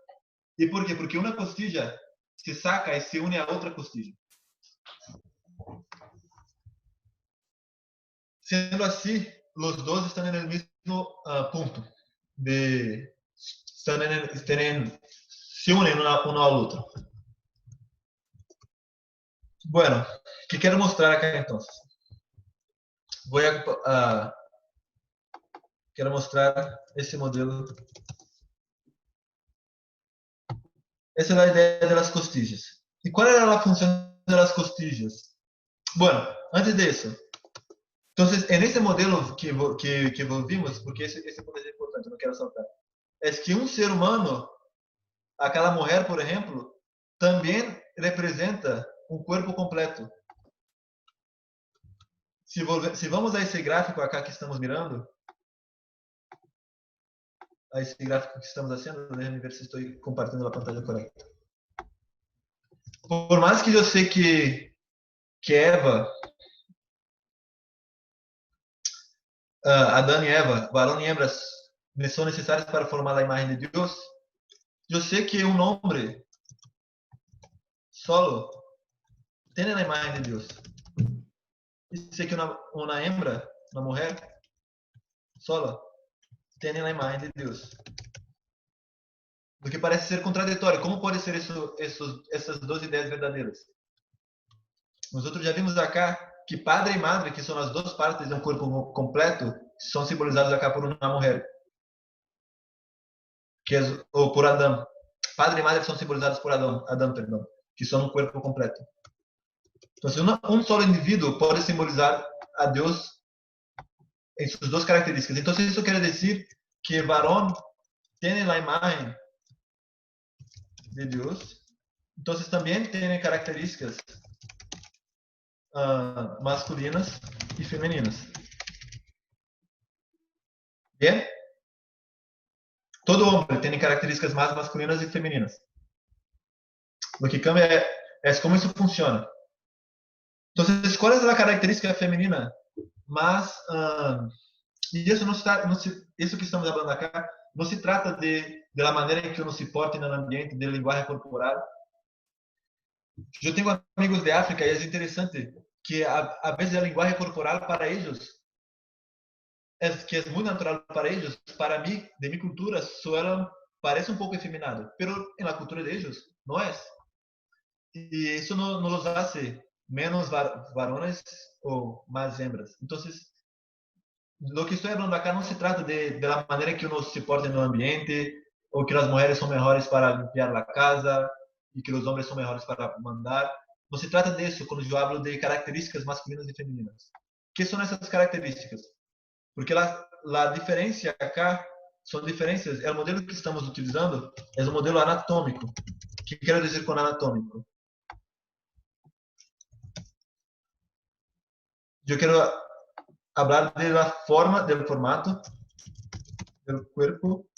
E por quê? Porque uma costilla se saca e se une a outra costilla. Sendo assim, os dois estão no mesmo ponto se unem um ao outro. Bueno, que quero mostrar acá então. Quero mostrar esse modelo. Essa é a ideia das costillas. E qual era a função das costillas? Bueno, antes disso, então, nesse modelo que vimos, porque esse ponto é importante, não quero saltar, é que um ser humano aquela mulher, por exemplo, também representa um corpo completo. Se vamos a esse gráfico acá que estamos mirando, a esse gráfico que estamos fazendo, deixa-me ver se estou compartilhando a pantalla correta. Por mais que eu sei que Eva, Adão e Eva, varão e hembra, são necessários para formar a imagem de Deus, eu sei que um homem solo tem a imagem de Deus. E sei que uma hembra, uma mulher sola, tem a imagem de Deus. O que parece ser contraditório. Como pode ser essas duas ideias verdadeiras? Nós já vimos acá que padre e madre, que são as duas partes de um corpo completo, são simbolizados acá por uma mulher, ou por Adão. Padre e madre são simbolizados por Adão, perdão, que são um corpo completo. Então, um solo indivíduo pode simbolizar a Deus em suas duas características. Então, isso quer dizer que varón tem a imagem de Deus, então também tem características masculinas e femininas. Bem? Todo homem tem características mais masculinas e femininas. O que cambia é como isso funciona. Então, qual é a característica feminina? Mas isso isso que estamos falando acá não se trata da maneira em que uno se porta no ambiente, de linguagem corporal. Eu tenho amigos de África e é interessante que a vezes a linguagem corporal para eles que é muito natural para eles, para mim, de minha cultura, parece um pouco efeminado, pero na cultura de eles não é. E isso não os faz menos varones ou mais hembras. Então, lo que estou falando acá não se trata da maneira que uno se porta no ambiente, ou que as mulheres são melhores para limpar a casa e que os homens são melhores para mandar. Não se trata disso quando eu falo de características masculinas e femininas. Que são essas características? Porque a diferença acá são diferenças. O modelo que estamos utilizando é um modelo anatômico. O que quero dizer com anatômico? Eu quero falar da forma, do formato do corpo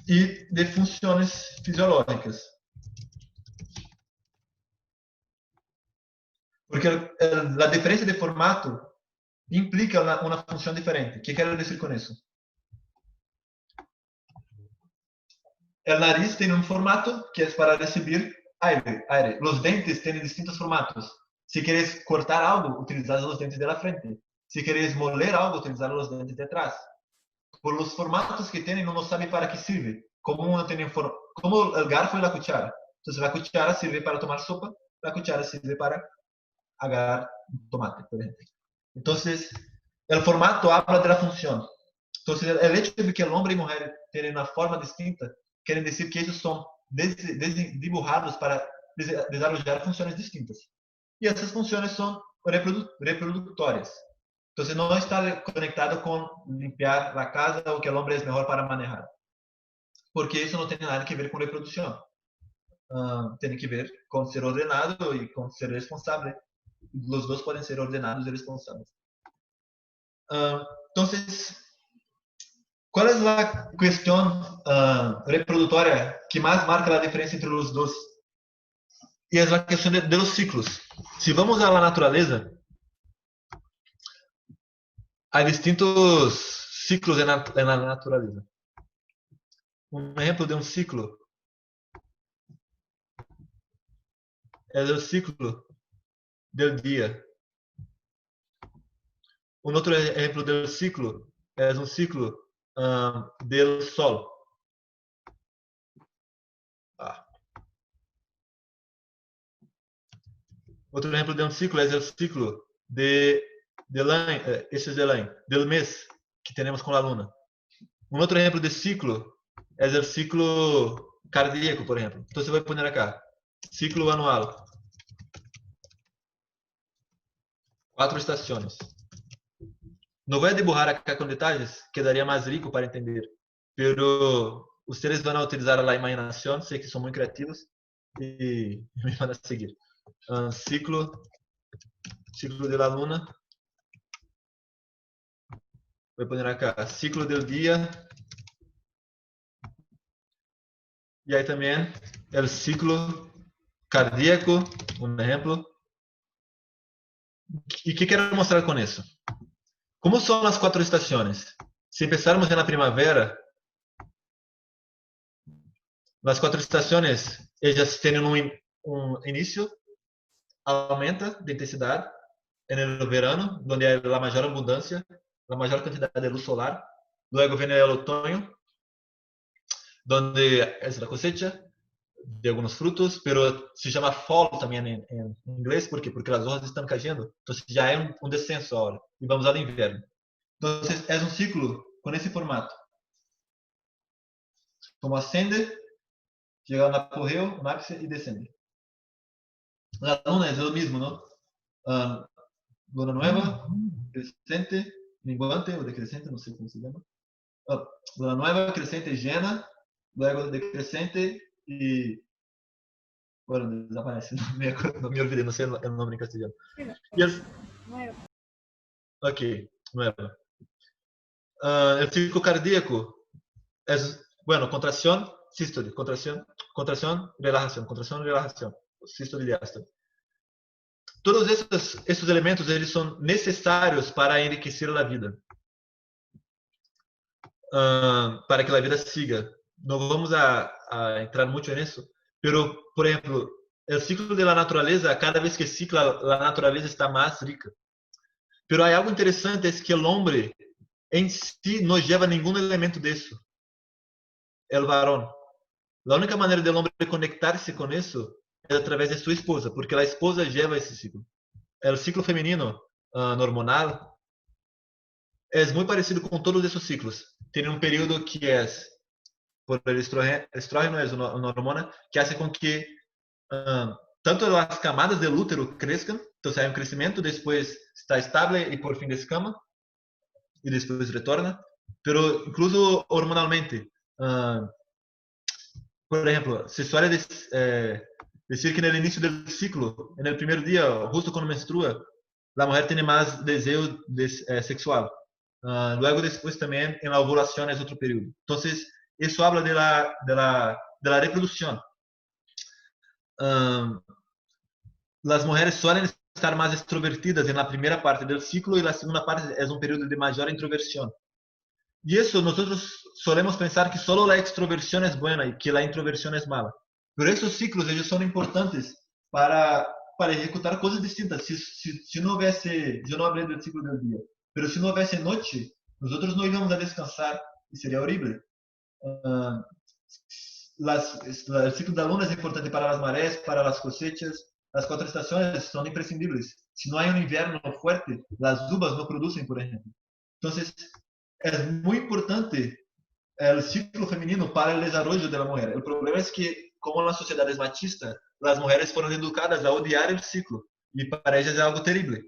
e de funções fisiológicas. Porque a diferença de formato implica uma função diferente. O que quero dizer com isso? O nariz tem um formato que é para receber aire. Os dentes têm distintos formatos. Se queres cortar algo, utilizas os dentes da frente. Se queres moler algo, utilizas os dentes de atrás. Por os formatos que tem, não sabe para que serve. Como o garfo e a cuchara. Então, a cuchara serve para tomar sopa, a cuchara serve para agarrar um tomate, por exemplo. Então, o formato habla da função. Então, o hecho de que o homem e a mulher tenham uma forma distinta, quer dizer que eles são dibujados para desenvolver funções distintas. E essas funções são reprodutórias. Então, não está conectado com limpar a casa ou que o homem é melhor para manejar. Porque isso não tem nada a ver com reprodução. Tem que ver com ser ordenado e com ser responsável. Os dois podem ser ordenados e responsáveis. Então, qual é a questão reprodutória que mais marca a diferença entre os dois? E é a questão de los ciclos. Se vamos à natureza, há distintos ciclos na natureza. Um exemplo de um ciclo é o ciclo do dia. Um outro exemplo do ciclo é um ciclo do sol. Outro exemplo de um ciclo é o ciclo do mês que temos com a luna. Um outro exemplo de ciclo é o ciclo cardíaco, por exemplo. Então, você vai pôr acá, ciclo anual. 4 estações. Não vou dibujar acá com detalhes, quedaria mais rico para entender. Pero ustedes van a utilizar la imaginación, sé que son muy creativos y me van a seguir. Ciclo de la luna. Voy a poner acá, ciclo del día. Y ahí también el ciclo cardíaco, un ejemplo. ¿Y qué quiero mostrar con eso? ¿Cómo son las 4 estaciones? Si empezáramos en la primavera, las 4 estaciones, ellas tienen un inicio, aumenta de intensidad en el verano, donde hay la mayor abundancia, la mayor cantidad de luz solar. Luego viene el otoño, donde es la cosecha de algunos frutos, pero se llama fall también en inglés, ¿por qué? Porque las hojas están cayendo. Entonces ya hay un descenso ahora y vamos al invierno. Entonces es un ciclo con ese formato. Como ascende, llega a un apogeo, un ápice y descende. La luna es lo mismo, ¿no? Luna nueva, crescente, minguante o decrescente, no sé cómo se llama. Luna nueva, crescente, llena, luego decrescente y bueno, desaparece, no me olvidé, no sé el nombre en castellano. Y ok, nueva. El ciclo cardíaco es, bueno, contracción, sístole, contracción, relajación, sístole y diástole. Todos esses elementos eles são necessários para enriquecer a vida, para que a vida siga. Não vamos a entrar muito nisso, pero, por exemplo, o ciclo da natureza, cada vez que cicla, a natureza está mais rica. Pero há algo interessante, é que o homem em si não leva nenhum elemento disso. El varón. A única maneira do homem conectar-se com isso é através de sua esposa, porque a esposa leva esse ciclo. O ciclo feminino hormonal é muito parecido com todos esses ciclos. Tem um período que é por el estrógeno, é uma hormona que faz com que tanto as camadas do útero cresçam, então há um crescimento, depois está estável e por fim descama e depois retorna, pero incluso hormonalmente. Por exemplo, se suele decir que no início do ciclo, no primeiro dia, justo quando menstrua, a mulher tem mais desejo sexual. Luego depois também em la ovulação é outro período. Então, isso habla de la reprodução. As mulheres suelen estar mais extrovertidas na primeira parte do ciclo e a segunda parte é um período de maior introversión. E isso nós solemos pensar que só a extroversión é boa e que a introversión é mala. Pero esses ciclos ellos são importantes para executar coisas distintas. Se não houvesse, eu não hablé do ciclo do dia, pero se não houvesse noite, nós não íamos a descansar e seria horrível. O ciclo da luna é importante para as marés, para as cosechas. As 4 estações são imprescindíveis. Se não há um inverno forte, as uvas não produzem, por exemplo. Então, é muito importante o ciclo feminino para o desenvolvimento da mulher. O problema é que, como na sociedade machista, as mulheres foram educadas a odiar o ciclo e para elas é algo terrível.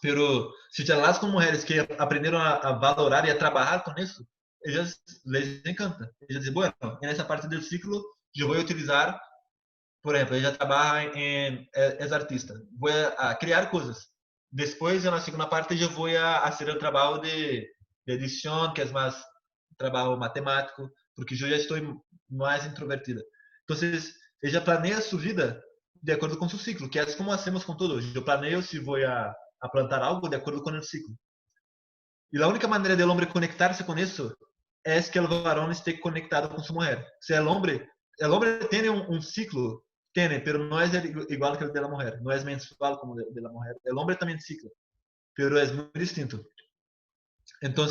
Pero se charlas com mulheres que aprenderam a valorar e a trabalhar com isso, elas les encanta. Elas dizem, bueno, nessa parte do ciclo eu vou utilizar, por exemplo, ela trabalha é artista, vou a criar coisas. Depois, na segunda parte, eu vou a fazer o trabalho de edição, que é mais trabalho matemático, porque eu já estou mais introvertida. Então, ela planeia sua vida de acordo com seu ciclo, que é como hacemos com tudo. Eu planeio se vou a plantar algo de acordo com o ciclo. E a única maneira do homem conectar-se com isso é que o varão esteja conectado com sua mulher. Se o homem tem um ciclo, pero não é igual que o da mulher, não é menstrual como o da mulher. O homem também cicla, pero é muito distinto. Então,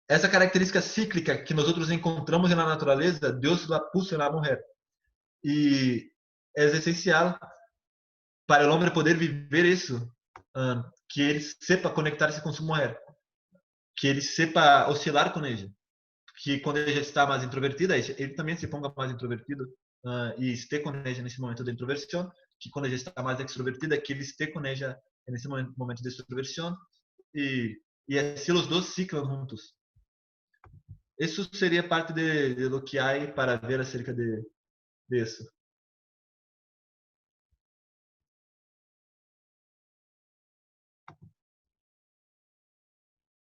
essa característica cíclica que nós encontramos na natureza, Deus la puso na mulher. E é essencial para o homem poder viver isso, que ele sepa conectar-se com sua mulher, que ele sepa oscilar com ela, que quando ele está mais introvertida, ele também se ponga mais introvertido e esteja com ela nesse momento de introversão, que quando ele está mais extrovertida, que ele esteja com ela nesse momento de extroversão e assim os dois ciclam juntos. Isso seria parte de lo que há para ver acerca de isso.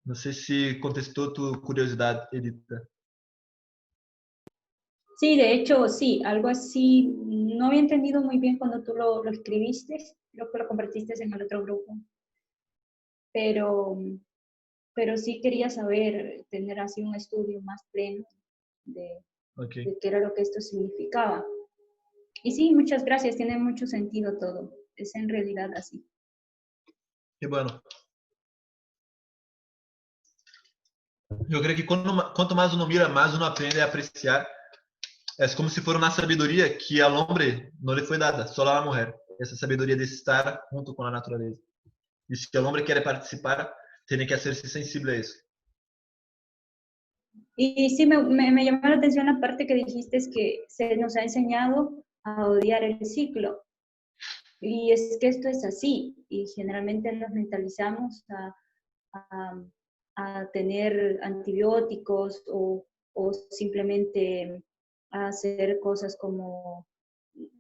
Não sei se contestou tu curiosidade, Edita. Sí, de hecho, sí, algo así. No había entendido muy bien cuando tú lo escribiste, creo que lo compartiste en el otro grupo, pero, pero sí quería saber, tener así un estudio más pleno de, Ok. de qué era lo que esto significaba. Y sí, muchas gracias, tiene mucho sentido todo, es en realidad así. Que bueno. Eu creio que quanto mais uno mira, mais uno aprende a apreciar. É como se for uma sabedoria que ao homem não lhe foi dada, só à mulher. Essa sabedoria de estar junto com a natureza. E se o homem quer participar, tem que ser sensível a isso. Y sí, me llamó la atención la parte que dijiste, es que se nos ha enseñado a odiar el ciclo. Y es que esto es así, y generalmente nos mentalizamos a, a tener antibióticos o simplemente a hacer cosas como...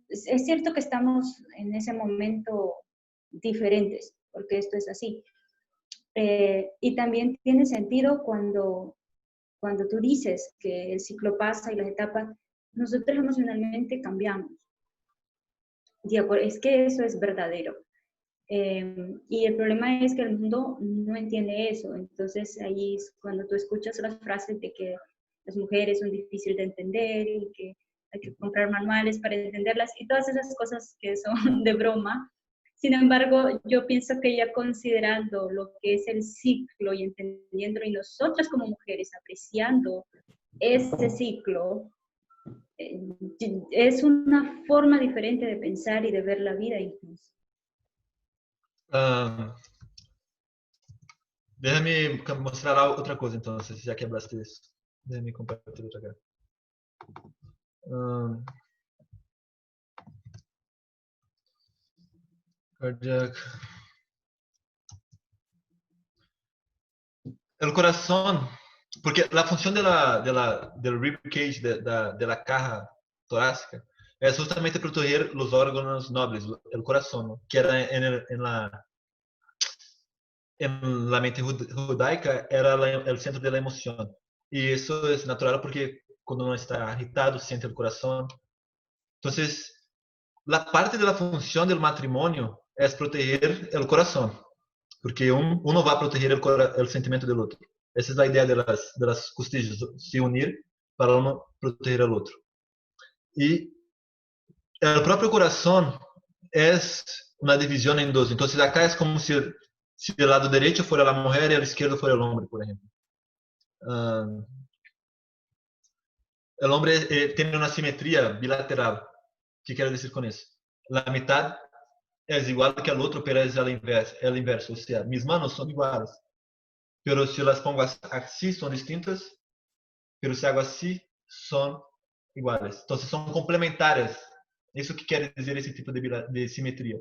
Es cierto que estamos en ese momento diferentes, porque esto es así. Y también tiene sentido cuando tú dices que el ciclo pasa y las etapas, nosotros emocionalmente cambiamos. Es que eso es verdadero. Y el problema es que el mundo no entiende eso. Entonces ahí es cuando tú escuchas las frases de que las mujeres son difíciles de entender y que hay que comprar manuales para entenderlas y todas esas cosas que son de broma. Sin embargo, yo pienso que ya considerando lo que es el ciclo y entendiéndolo, y nosotras como mujeres apreciando ese ciclo, es una forma diferente de pensar y de ver la vida incluso. Déjame mostrar outra coisa, então, já que hablaste isso. Déjame compartilhar outra coisa. Cardiac. El corazón, porque la función del rib cage, de la caja torácica, es justamente proteger los órganos nobles, el corazón, ¿no? Que era en la mente judaica era el centro de la emoción. Y eso es natural porque cuando uno está agitado, siente el corazón. Entonces, la parte de la función del matrimonio es proteger el corazón, porque uno va a proteger el sentimiento del otro. Esa es la idea de las costillas, se unir para uno proteger al otro. Y el propio corazón es una división en dos. Entonces, acá es como si el lado derecho fuera la mujer y el izquierdo fuera el hombre, por ejemplo. El hombre tiene una simetría bilateral. ¿Qué quiere decir con eso? La mitad es igual que el otro, pero es el inverso. O sea, mis manos son iguales, pero si las pongo así son distintas, pero si hago así son iguales. Entonces son complementarias. Eso que quiere decir ese tipo de simetría.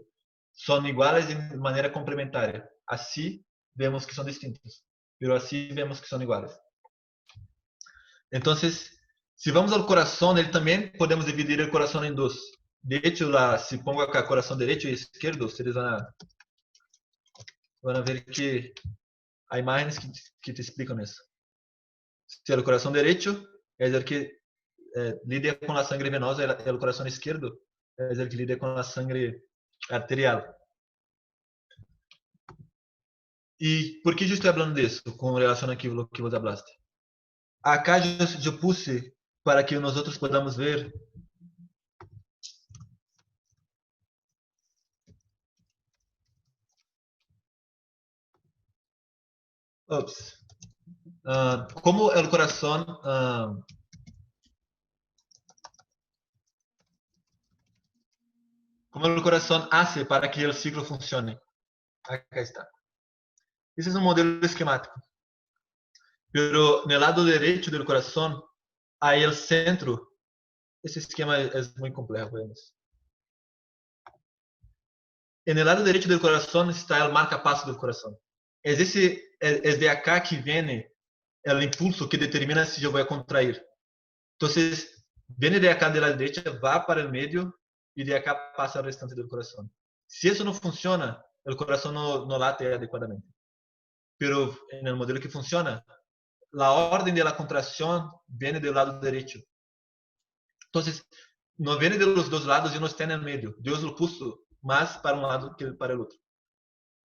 Son iguales de manera complementaria. Así vemos que son distintas, pero así vemos que son iguales. Entonces, si vamos al corazón, él también podemos dividir el corazón en dos. De hecho, si pongo acá corazón derecho y izquierdo, ustedes van a ver que hay imágenes que te explican eso. Si el corazón derecho es el que lidia con la sangre venosa, el corazón izquierdo es el que lidia con la sangre arterial. ¿Y por qué yo estoy hablando de eso con relación a lo que vos hablaste? Acá yo puse para que nosotros podamos ver como el corazón hace para que el ciclo funcione. Acá está. Ese es un modelo esquemático. Pero en el lado derecho del corazón hay el centro. Ese esquema es muy complejo. En el lado derecho del corazón está el marcapaso del corazón. Es de acá que viene el impulso que determina si yo voy a contraer. Entonces, viene de acá de la derecha, va para el medio y de acá pasa al restante del corazón. Si eso no funciona, el corazón no late adecuadamente. Pero en el modelo que funciona, la orden de la contracción viene del lado derecho. Entonces, no viene de los dos lados y no está en el medio. Dios lo puso más para un lado que para el otro.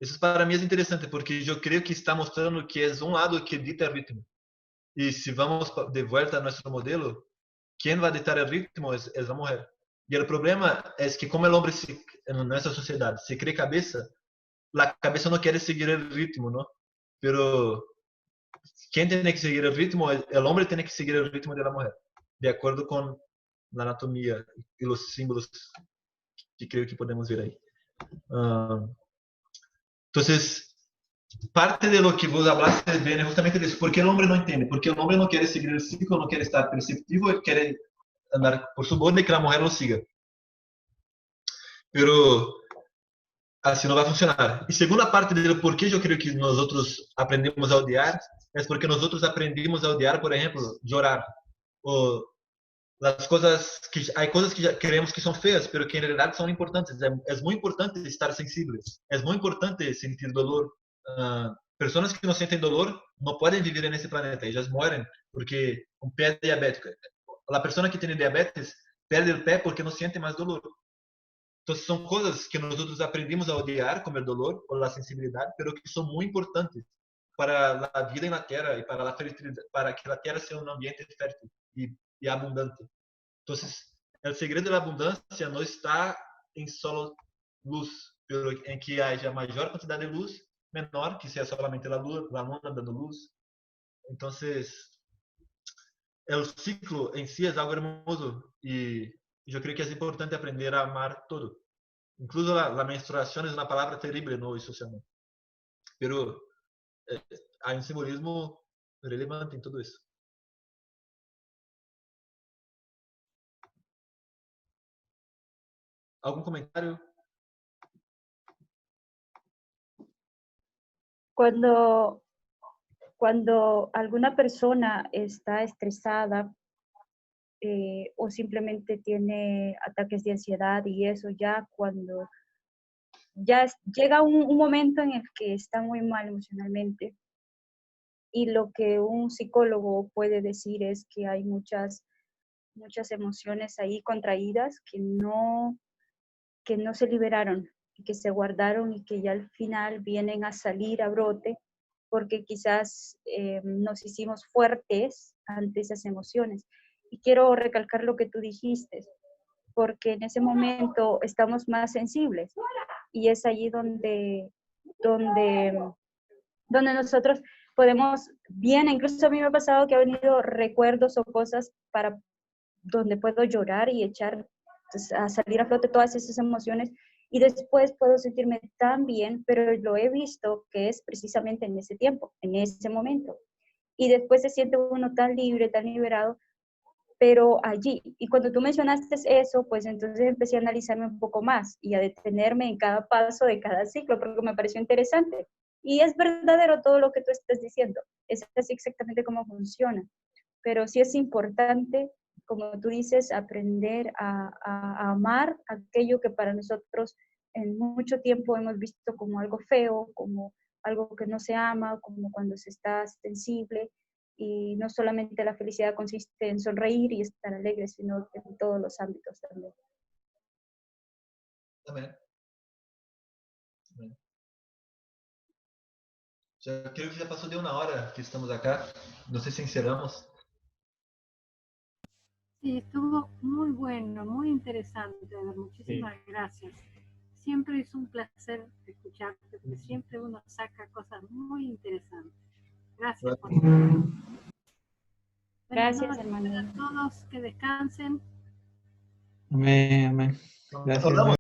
Eso para mí es interesante porque yo creo que está mostrando que es un lado que dicta el ritmo. Y si vamos de vuelta a nuestro modelo, quien va a dictar el ritmo es la mujer. Y el problema es que como el hombre en nuestra sociedad se cree cabeza, la cabeza no quiere seguir el ritmo, ¿no? Pero quien tiene que seguir el ritmo, el hombre tiene que seguir el ritmo de la mujer, de acuerdo con la anatomía y los símbolos que creo que podemos ver ahí. Entonces, parte de lo que vos hablaste viene justamente de eso. ¿Por qué el hombre no entiende? Porque el hombre no quiere seguir el ciclo, no quiere estar perceptivo, y quiere andar por su borde y que la mujer lo siga. Pero así no va a funcionar. Y segunda parte de por qué yo creo que nosotros aprendemos a odiar es porque nosotros aprendimos a odiar, por ejemplo, llorar. O las cosas que hay cosas que ya creemos que son feas, pero que en realidad son importantes. Es muy importante estar sensible. Es muy importante sentir dolor. Personas que no sienten dolor no pueden vivir en ese planeta. Ellas mueren porque un pie diabético. La persona que tiene diabetes pierde el pie porque no siente más dolor. Entonces son cosas que nosotros aprendimos a odiar, como el dolor o la sensibilidad, pero que son muy importantes para la vida en la Tierra y para la fertilidad, para que la Tierra sea un ambiente fértil y abundante. Entonces, el secreto de la abundancia no está en solo luz, pero en que haya mayor cantidad de luz, menor, que sea solamente la luna dando luz. Entonces, el ciclo en sí es algo hermoso y yo creo que es importante aprender a amar todo. Incluso la menstruación es una palabra terrible, ¿no? Y socialmente. Pero hay un simbolismo relevante en todo eso. ¿Algún comentario? Cuando alguna persona está estresada o simplemente tiene ataques de ansiedad y eso, ya cuando llega un momento en el que está muy mal emocionalmente, y lo que un psicólogo puede decir es que hay muchas emociones ahí contraídas que no se liberaron, que se guardaron y que ya al final vienen a salir a brote porque quizás nos hicimos fuertes ante esas emociones. Y quiero recalcar lo que tú dijiste, porque en ese momento estamos más sensibles y es allí donde nosotros podemos bien, incluso a mí me ha pasado que ha venido recuerdos o cosas para donde puedo llorar y echar a salir a flote todas esas emociones y después puedo sentirme tan bien, pero lo he visto que es precisamente en ese tiempo, en ese momento. Y después se siente uno tan libre, tan liberado, pero allí. Y cuando tú mencionaste eso, pues entonces empecé a analizarme un poco más y a detenerme en cada paso de cada ciclo, porque me pareció interesante. Y es verdadero todo lo que tú estás diciendo. Es así exactamente cómo funciona. Pero sí es importante, como tú dices, aprender a amar aquello que para nosotros en mucho tiempo hemos visto como algo feo, como algo que no se ama, como cuando se está sensible. Y no solamente la felicidad consiste en sonreír y estar alegre, sino en todos los ámbitos también. También. Ya creo que ya pasó de una hora que estamos acá. No sé si encerramos. Sí, estuvo muy bueno, muy interesante. Muchísimas gracias. Siempre es un placer escucharte, porque siempre uno saca cosas muy interesantes. Gracias por todo. Gracias, hermano. A todos, que descansen. Amén, amén. Gracias. Hablamos.